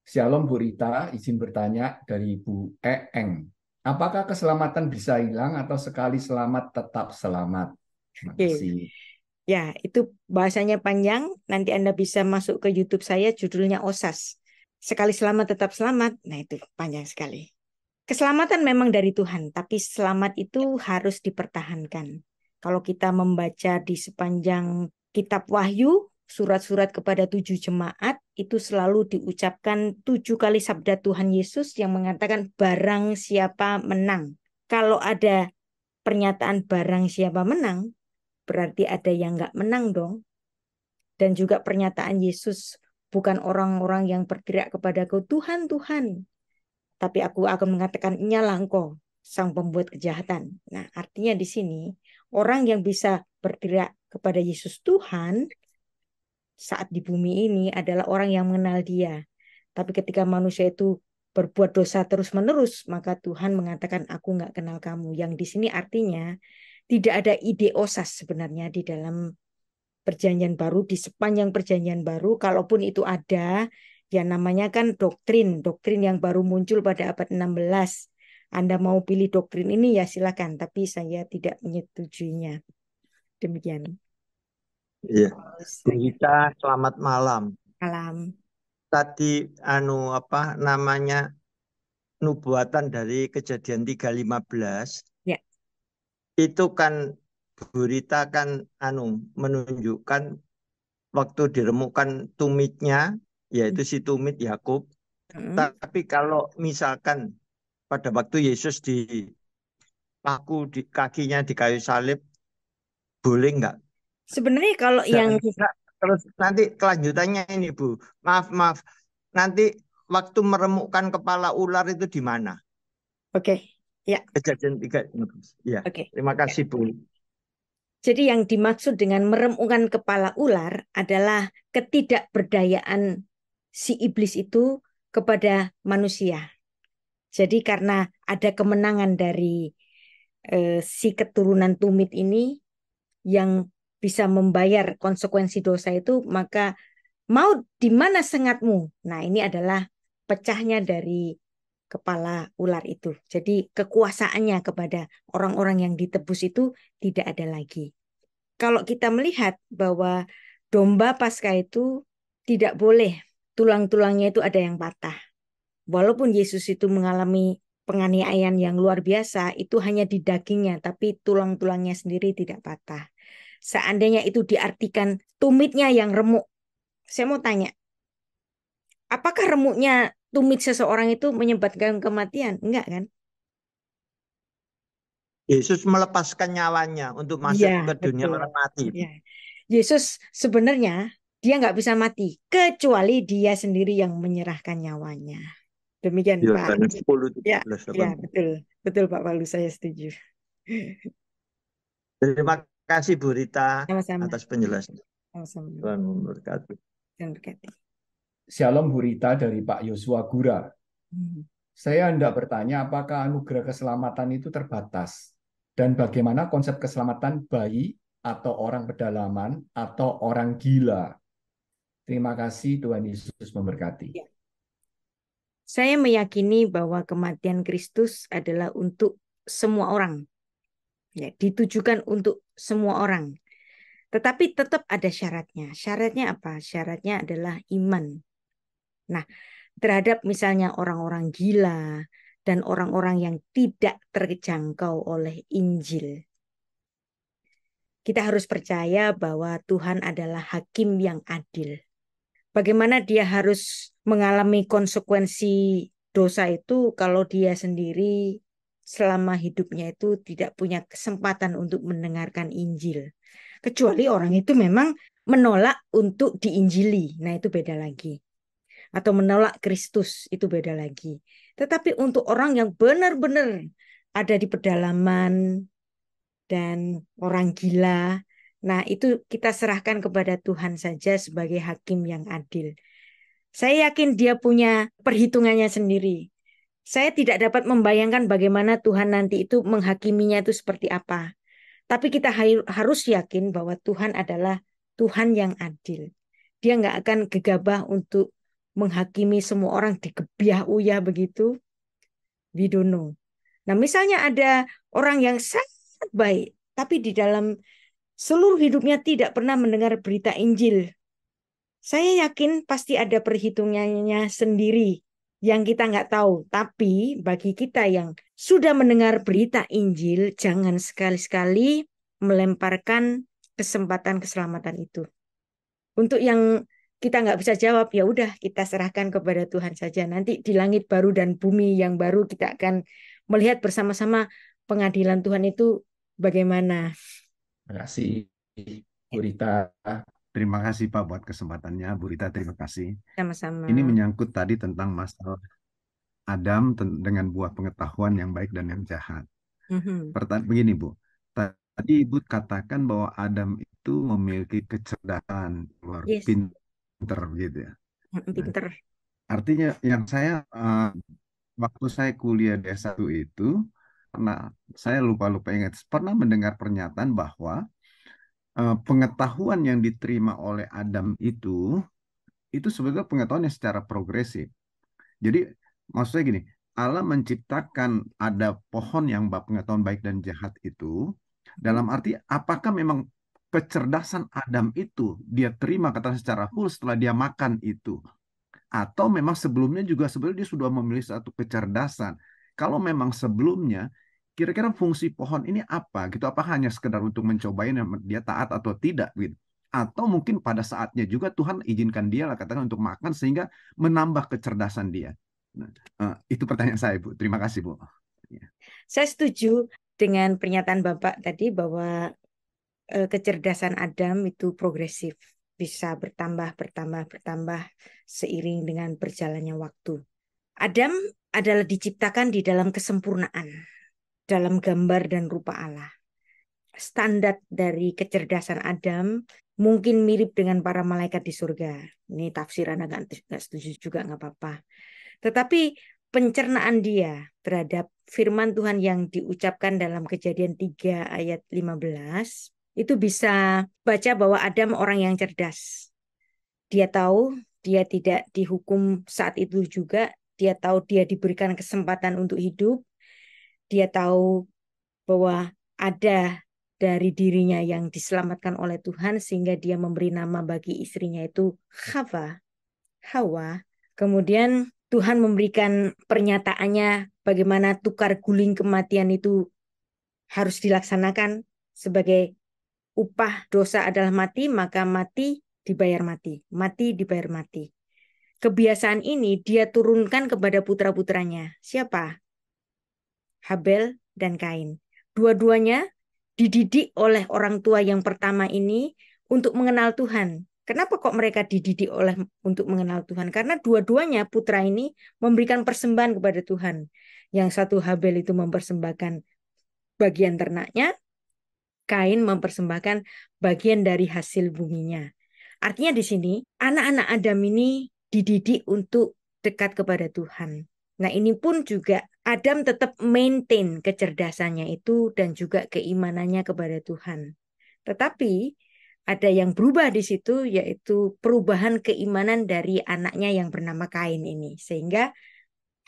Shalom Bu Rita, izin bertanya dari Bu Eeng. Apakah keselamatan bisa hilang atau sekali selamat tetap selamat? Terima kasih. Ya, itu bahasanya panjang. Nanti Anda bisa masuk ke YouTube saya, judulnya OSAS. Sekali selamat tetap selamat. Nah, itu panjang sekali. Keselamatan memang dari Tuhan, tapi selamat itu harus dipertahankan. Kalau kita membaca di sepanjang kitab Wahyu, surat-surat kepada 7 jemaat, itu selalu diucapkan 7 kali sabda Tuhan Yesus yang mengatakan barang siapa menang. Kalau ada pernyataan barang siapa menang, berarti ada yang nggak menang dong. Dan juga pernyataan Yesus, bukan orang-orang yang berteriak kepadaku, Tuhan, Tuhan. Tapi aku akan mengatakan, nyalah engkau, sang pembuat kejahatan. Nah, artinya di sini, orang yang bisa berteriak kepada Yesus Tuhan, saat di bumi ini adalah orang yang mengenal dia. Tapi ketika manusia itu berbuat dosa terus-menerus, maka Tuhan mengatakan, aku nggak kenal kamu. Yang di sini artinya, tidak ada ide osas sebenarnya di dalam perjanjian baru, di sepanjang perjanjian baru, kalaupun itu ada, ya namanya kan doktrin yang baru muncul pada abad 16. Anda mau pilih doktrin ini ya silakan, tapi saya tidak menyetujuinya. Demikian. Iya. Bu Rita, selamat malam. Malam. Tadi apa namanya nubuatan dari Kejadian 3:15. Ya. Itu kan Bu Rita kan menunjukkan waktu diremukkan tumitnya, yaitu si tumit Yakub. Tapi kalau misalkan pada waktu Yesus dipaku di kakinya di kayu salib, boleh nggak? Sebenarnya kalau yang Terus nanti kelanjutannya ini Bu, maaf, nanti waktu meremukkan kepala ular itu di mana? Oke, ya. Kejadian 3. Ya. Oke. Terima kasih Bu. Jadi yang dimaksud dengan meremukkan kepala ular adalah ketidakberdayaan si iblis itu kepada manusia. Jadi karena ada kemenangan dari si keturunan tumit ini yang bisa membayar konsekuensi dosa itu, maka mau di mana sengatmu? Nah, ini adalah pecahnya dari kepala ular itu. Jadi kekuasaannya kepada orang-orang yang ditebus itu tidak ada lagi. Kalau kita melihat bahwa domba Paskah itu tidak boleh tulang-tulangnya itu ada yang patah. Walaupun Yesus itu mengalami penganiayaan yang luar biasa, itu hanya di dagingnya, tapi tulang-tulangnya sendiri tidak patah. Seandainya itu diartikan tumitnya yang remuk, saya mau tanya, apakah remuknya tumit seseorang itu menyebabkan kematian? Enggak kan? Yesus melepaskan nyawanya untuk masuk Ya, ke dunia betul. orang mati. Ya. Yesus sebenarnya dia nggak bisa mati kecuali dia sendiri yang menyerahkan nyawanya. Demikian Pak. Yohanes 10, Ya, 13, ya 18. betul Pak Paulus, saya setuju. Terima kasih Bu Rita Sama-sama. atas penjelasan. Sama-sama. Tuhan memberkati. Tuhan berkati. Shalom Bu Rita dari Pak Yosua Gura. Saya hendak bertanya apakah anugerah keselamatan itu terbatas? Dan bagaimana konsep keselamatan bayi atau orang pedalaman atau orang gila? Terima kasih, Tuhan Yesus memberkati. Ya. Saya meyakini bahwa kematian Kristus adalah untuk semua orang. Ya, ditujukan untuk semua orang. Tetapi tetap ada syaratnya. Syaratnya apa? Syaratnya adalah iman. Nah, terhadap misalnya orang-orang gila dan orang-orang yang tidak terjangkau oleh Injil, kita harus percaya bahwa Tuhan adalah hakim yang adil. Bagaimana dia harus mengalami konsekuensi dosa itu kalau dia sendiri selama hidupnya itu tidak punya kesempatan untuk mendengarkan Injil. Kecuali orang itu memang menolak untuk diinjili. Nah, itu beda lagi. Atau menolak Kristus, itu beda lagi. Tetapi untuk orang yang benar-benar ada di pedalaman dan orang gila, nah itu kita serahkan kepada Tuhan saja sebagai hakim yang adil. Saya yakin dia punya perhitungannya sendiri. Saya tidak dapat membayangkan bagaimana Tuhan nanti itu menghakiminya itu seperti apa. Tapi kita harus yakin bahwa Tuhan adalah Tuhan yang adil. Dia nggak akan gegabah untuk menghakimi semua orang dikebiah uyah begitu. We don't know. Nah, misalnya ada orang yang sangat baik, tapi di dalam seluruh hidupnya tidak pernah mendengar berita Injil. Saya yakin pasti ada perhitungannya sendiri yang kita nggak tahu. Tapi bagi kita yang sudah mendengar berita Injil, jangan sekali-sekali melemparkan kesempatan keselamatan itu. Untuk yang kita nggak bisa jawab, ya udah kita serahkan kepada Tuhan saja. Nanti di langit baru dan bumi yang baru kita akan melihat bersama-sama pengadilan Tuhan itu bagaimana. Terima kasih, Bu Rita. Terima kasih Pak buat kesempatannya, Bu Rita, terima kasih. Sama-sama. Ini menyangkut tadi tentang masalah Adam dengan buah pengetahuan yang baik dan yang jahat. Begini Bu, tadi Ibu katakan bahwa Adam itu memiliki kecerdasan, Yes. pinter gitu ya. Pinter. Artinya yang saya waktu saya kuliah di S1 itu, saya lupa ingat, pernah mendengar pernyataan bahwa pengetahuan yang diterima oleh Adam itu sebetulnya pengetahuan yang secara progresif. Jadi maksudnya gini, Allah menciptakan ada pohon yang pengetahuan baik dan jahat itu, dalam arti apakah memang kecerdasan Adam itu dia terima kata secara full setelah dia makan itu, atau memang sebelumnya juga sebenarnya dia sudah memiliki satu kecerdasan. Kalau memang sebelumnya, kira-kira fungsi pohon ini apa gitu? Apa hanya sekedar untuk mencobain dia taat atau tidak gitu? Atau mungkin pada saatnya juga Tuhan izinkan dia lah katakan untuk makan sehingga menambah kecerdasan dia. Nah, itu pertanyaan saya, Bu. Terima kasih, Bu. Saya setuju dengan pernyataan Bapak tadi bahwa kecerdasan Adam itu progresif, bisa bertambah seiring dengan berjalannya waktu. Adam adalah diciptakan di dalam kesempurnaan, dalam gambar dan rupa Allah. Standar dari kecerdasan Adam mungkin mirip dengan para malaikat di surga. Ini tafsiran agak nggak setuju juga, nggak apa-apa. Tetapi pencernaan dia terhadap firman Tuhan yang diucapkan dalam Kejadian 3 ayat 15, itu bisa baca bahwa Adam orang yang cerdas. Dia tahu dia tidak dihukum saat itu juga. Dia tahu dia diberikan kesempatan untuk hidup. Dia tahu bahwa ada dari dirinya yang diselamatkan oleh Tuhan sehingga dia memberi nama bagi istrinya itu Hawa. Kemudian Tuhan memberikan pernyataannya bagaimana tukar guling kematian itu harus dilaksanakan sebagai upah dosa adalah mati, maka mati dibayar mati. Mati dibayar mati. Kebiasaan ini dia turunkan kepada putra-putranya. Siapa? Habel dan Kain. Dua-duanya dididik oleh orang tua yang pertama ini untuk mengenal Tuhan. Kenapa kok mereka dididik untuk mengenal Tuhan? Karena dua-duanya putra ini memberikan persembahan kepada Tuhan. Yang satu Habel itu mempersembahkan bagian ternaknya, Kain mempersembahkan bagian dari hasil buminya. Artinya di sini anak-anak Adam ini dididik untuk dekat kepada Tuhan. Nah, ini pun juga Adam tetap maintain kecerdasannya itu dan juga keimanannya kepada Tuhan. Tetapi ada yang berubah di situ, yaitu perubahan keimanan dari anaknya yang bernama Kain ini. Sehingga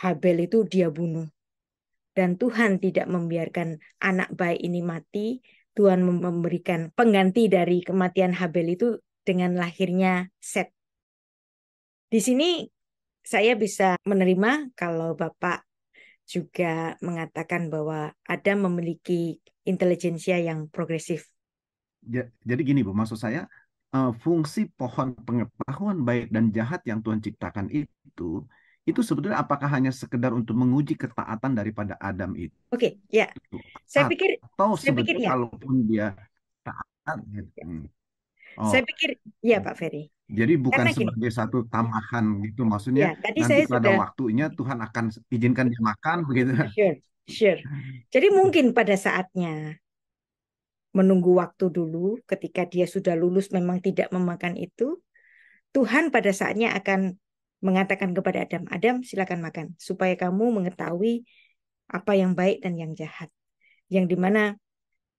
Habel itu dia bunuh. Dan Tuhan tidak membiarkan anak baik ini mati. Tuhan memberikan pengganti dari kematian Habel itu dengan lahirnya Set. Di sini saya bisa menerima kalau Bapak juga mengatakan bahwa Adam memiliki intelijensia yang progresif. Jadi gini Bu, maksud saya fungsi pohon pengetahuan baik dan jahat yang Tuhan ciptakan itu sebetulnya apakah hanya sekedar untuk menguji ketaatan daripada Adam itu? Oke, ya. Saya pikir Atau ya. sebetulnya kalaupun dia taat gitu. Saya Oh, pikir ya Pak Ferry. jadi bukan Karena gini, sebagai satu tambahan gitu, maksudnya ya tadi nanti saya pada sudah waktunya Tuhan akan izinkan dia makan begitu. sure. Jadi mungkin pada saatnya menunggu waktu dulu ketika dia sudah lulus memang tidak memakan itu, Tuhan pada saatnya akan mengatakan kepada Adam, Adam silakan makan supaya kamu mengetahui apa yang baik dan yang jahat. Yang dimana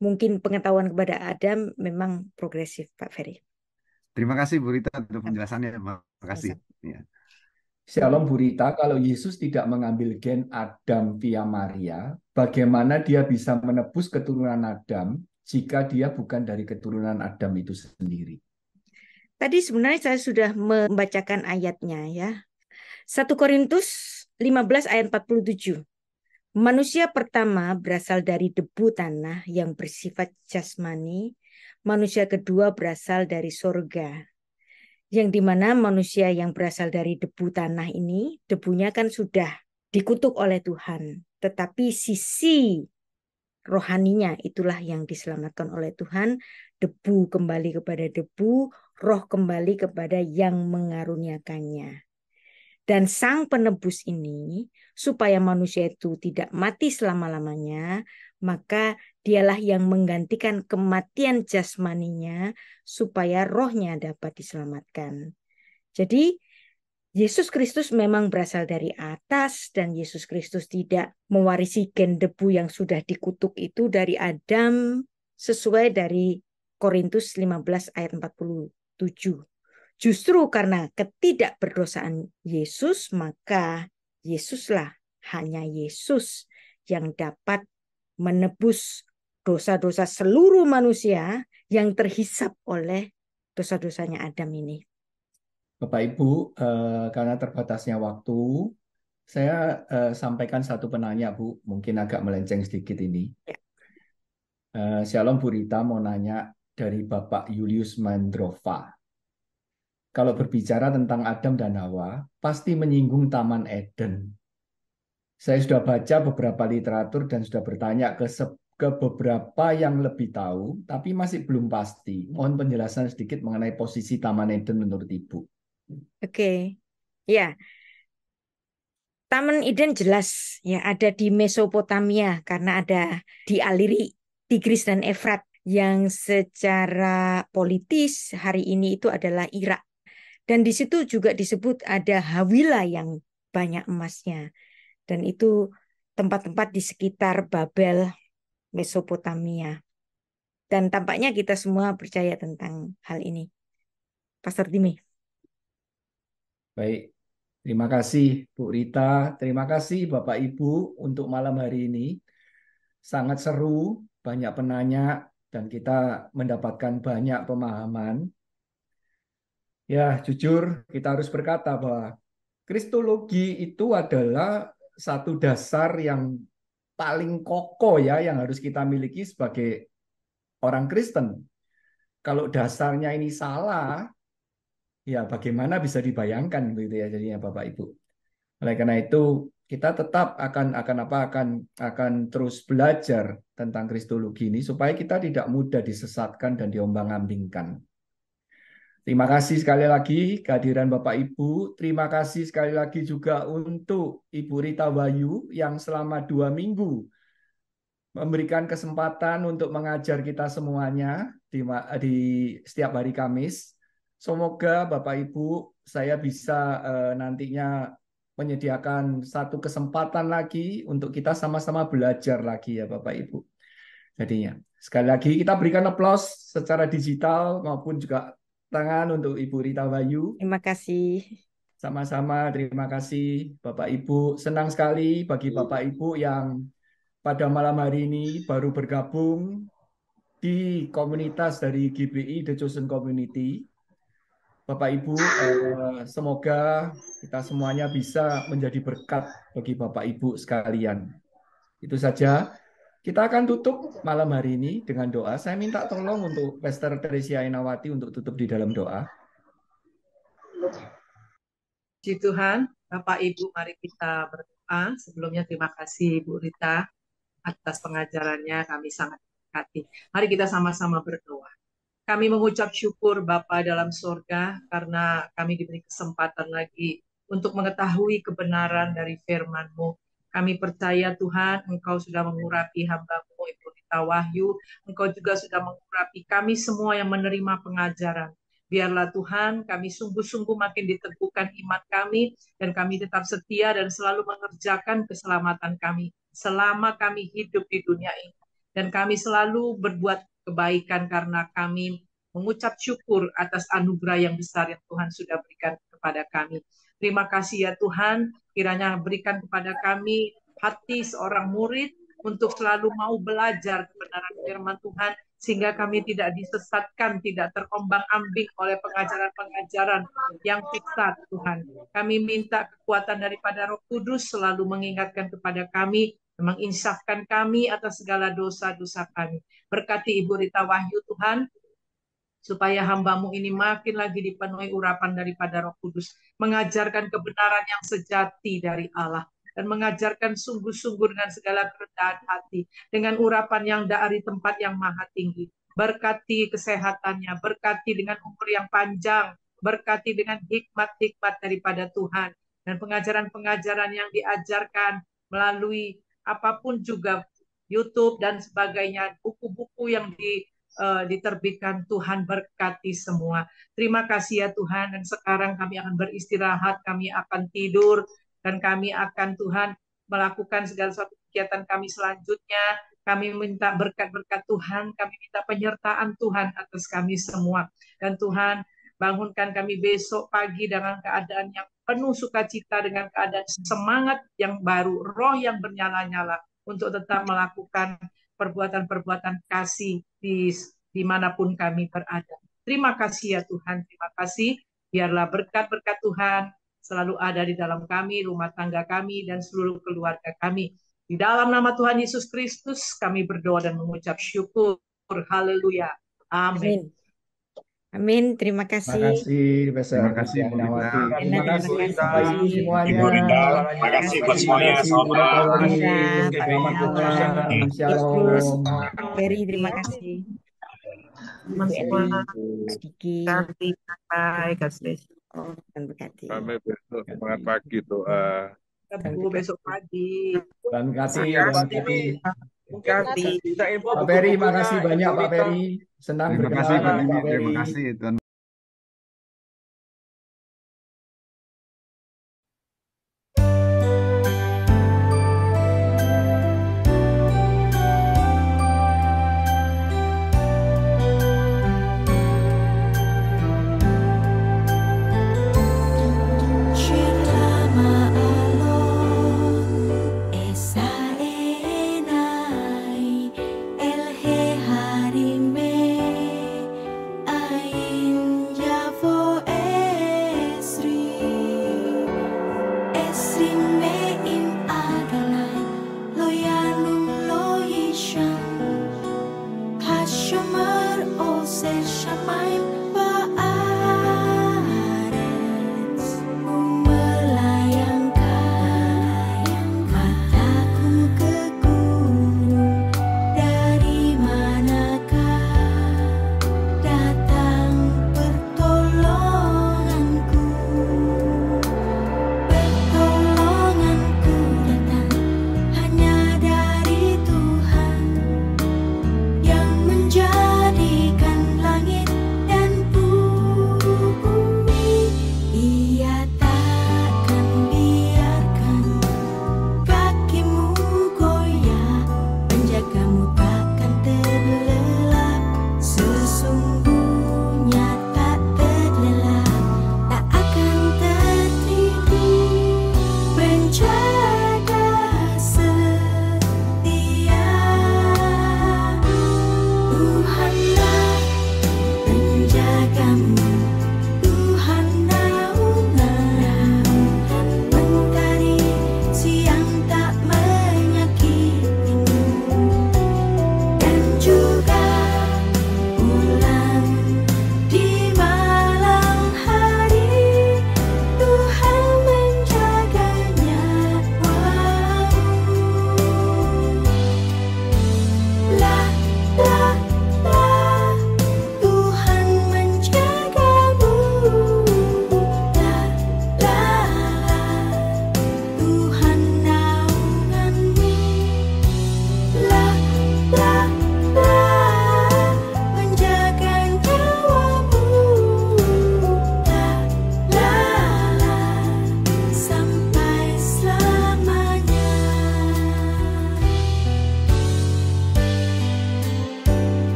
mungkin pengetahuan kepada Adam memang progresif, Pak Ferry. Terima kasih Bu Rita untuk penjelasannya. Terima kasih. Ya. Shalom Bu Rita, kalau Yesus tidak mengambil gen Adam via Maria, bagaimana dia bisa menebus keturunan Adam jika dia bukan dari keturunan Adam itu sendiri? Tadi sebenarnya saya sudah membacakan ayatnya ya. 1 Korintus 15 ayat 47. Manusia pertama berasal dari debu tanah yang bersifat jasmani. Manusia kedua berasal dari surga. Yang dimana manusia yang berasal dari debu tanah ini, debunya kan sudah dikutuk oleh Tuhan. Tetapi sisi rohaninya itulah yang diselamatkan oleh Tuhan. Debu kembali kepada debu, roh kembali kepada yang mengaruniakannya. Dan sang penebus ini, supaya manusia itu tidak mati selama-lamanya, maka dialah yang menggantikan kematian jasmaninya, supaya rohnya dapat diselamatkan. Jadi, Yesus Kristus memang berasal dari atas, dan Yesus Kristus tidak mewarisi gen debu yang sudah dikutuk itu dari Adam, sesuai dari Korintus 15 ayat 47. Justru karena ketidakberdosaan Yesus, maka Yesuslah, hanya Yesus yang dapat menebus dosa-dosa seluruh manusia yang terhisap oleh dosa-dosanya Adam ini. Bapak Ibu, karena terbatasnya waktu, saya sampaikan satu penanya Bu, mungkin agak melenceng sedikit ini. Ya. Shalom Bu Rita, mau nanya dari Bapak Julius Mandrova. Kalau berbicara tentang Adam dan Hawa, pasti menyinggung Taman Eden. Saya sudah baca beberapa literatur dan sudah bertanya ke beberapa yang lebih tahu, tapi masih belum pasti. Mohon penjelasan sedikit mengenai posisi Taman Eden menurut Ibu. Oke. Ya. Taman Eden jelas ya ada di Mesopotamia karena ada dialiri Tigris dan Efrat yang secara politis hari ini itu adalah Irak. Dan di situ juga disebut ada Hawilah yang banyak emasnya. Dan itu tempat-tempat di sekitar Babel, Mesopotamia. Dan tampaknya kita semua percaya tentang hal ini. Pastor Dimi. Baik, terima kasih Bu Rita. Terima kasih Bapak Ibu untuk malam hari ini. Sangat seru, banyak penanya, dan kita mendapatkan banyak pemahaman. Ya, jujur kita harus berkata bahwa Kristologi itu adalah satu dasar yang paling kokoh ya yang harus kita miliki sebagai orang Kristen. Kalau dasarnya ini salah, ya bagaimana bisa dibayangkan gitu ya jadinya Bapak Ibu. Oleh karena itu kita tetap akan terus belajar tentang Kristologi ini supaya kita tidak mudah disesatkan dan diombang-ambingkan. Terima kasih sekali lagi kehadiran Bapak Ibu. Terima kasih sekali lagi juga untuk Ibu Rita Wayu yang selama 2 minggu memberikan kesempatan untuk mengajar kita semuanya di setiap hari Kamis. semoga Bapak Ibu saya bisa nantinya menyediakan satu kesempatan lagi untuk kita sama-sama belajar lagi ya Bapak Ibu. Jadinya sekali lagi kita berikan aplaus secara digital maupun juga tangan untuk Ibu Rita Bayu. Terima kasih. Sama-sama, terima kasih Bapak Ibu. Senang sekali bagi Bapak Ibu yang pada malam hari ini baru bergabung di komunitas dari GBI, The Chosen Community. Bapak Ibu, semoga kita semuanya bisa menjadi berkat bagi Bapak Ibu sekalian. Itu saja. Kita akan tutup malam hari ini dengan doa. Saya minta tolong untuk Pastor Teresia Ainawati untuk tutup di dalam doa. Puji Tuhan, Bapak Ibu, mari kita berdoa. Sebelumnya terima kasih Bu Rita atas pengajarannya, kami sangat berkati. Mari kita sama-sama berdoa. Kami mengucap syukur Bapa dalam surga karena kami diberi kesempatan lagi untuk mengetahui kebenaran dari firman-Mu. Kami percaya Tuhan, Engkau sudah mengurapi hamba-Mu, Ibu Rita Wahyu. Engkau juga sudah mengurapi kami semua yang menerima pengajaran. Biarlah Tuhan, kami sungguh-sungguh makin diteguhkan iman kami, dan kami tetap setia dan selalu mengerjakan keselamatan kami selama kami hidup di dunia ini. Dan kami selalu berbuat kebaikan karena kami mengucap syukur atas anugerah yang besar yang Tuhan sudah berikan kepada kami. Terima kasih ya Tuhan, kiranya berikan kepada kami hati seorang murid untuk selalu mau belajar kebenaran firman Tuhan, sehingga kami tidak disesatkan, tidak terombang-ambing oleh pengajaran-pengajaran yang sesat Tuhan. Kami minta kekuatan daripada Roh Kudus selalu mengingatkan kepada kami, menginsafkan kami atas segala dosa-dosa kami. Berkati Ibu Rita Wahyu Tuhan, supaya hamba-Mu ini makin lagi dipenuhi urapan daripada Roh Kudus, mengajarkan kebenaran yang sejati dari Allah, dan mengajarkan sungguh-sungguh dengan segala kerendahan hati, dengan urapan yang dari tempat yang maha tinggi. Berkati kesehatannya, berkati dengan umur yang panjang, berkati dengan hikmat-hikmat daripada Tuhan, dan pengajaran-pengajaran yang diajarkan melalui apapun juga, YouTube dan sebagainya, buku-buku yang diterbitkan. Tuhan berkati semua. Terima kasih ya Tuhan, dan sekarang kami akan beristirahat, kami akan tidur, dan kami akan Tuhan melakukan segala sesuatu kegiatan kami selanjutnya. Kami minta berkat-berkat Tuhan, kami minta penyertaan Tuhan atas kami semua. Dan Tuhan, bangunkan kami besok pagi dengan keadaan yang penuh sukacita, dengan keadaan semangat yang baru, roh yang bernyala-nyala, untuk tetap melakukan perbuatan-perbuatan kasih dimanapun kami berada. Terima kasih ya Tuhan, terima kasih. Biarlah berkat-berkat Tuhan selalu ada di dalam kami, rumah tangga kami, dan seluruh keluarga kami. Di dalam nama Tuhan Yesus Kristus kami berdoa dan mengucap syukur. Haleluya. Amin. Amin. Terima Terima kasih. kasih, Pastor Terima kasih, Teresia Bu Rita. Ainawati. Terima Terima kasih kasih. Bapak Ibu semuanya. Ibu Rita, Terima makasih buat kasih semuanya. Bu Rita Selamat. Wahyu. Pak Selamat Gunawan, Tuhan. Terus Shalom. Ferry, terima kasih. Teman Bu semua, Eli, Diki, berkati. Bye, God bless. oh, dan berkati. Sampai besok semangat pagi doa. Ketemu besok pagi. Tuhan kasih, Terima Tuhan kasih. kasih. Berkati. Pak Ferry, makasih banyak Pak Ferry. Senang Terima kasih, berkenalan Pak Pak Dini. Terima Ferry. kasih, Tuhan. Esri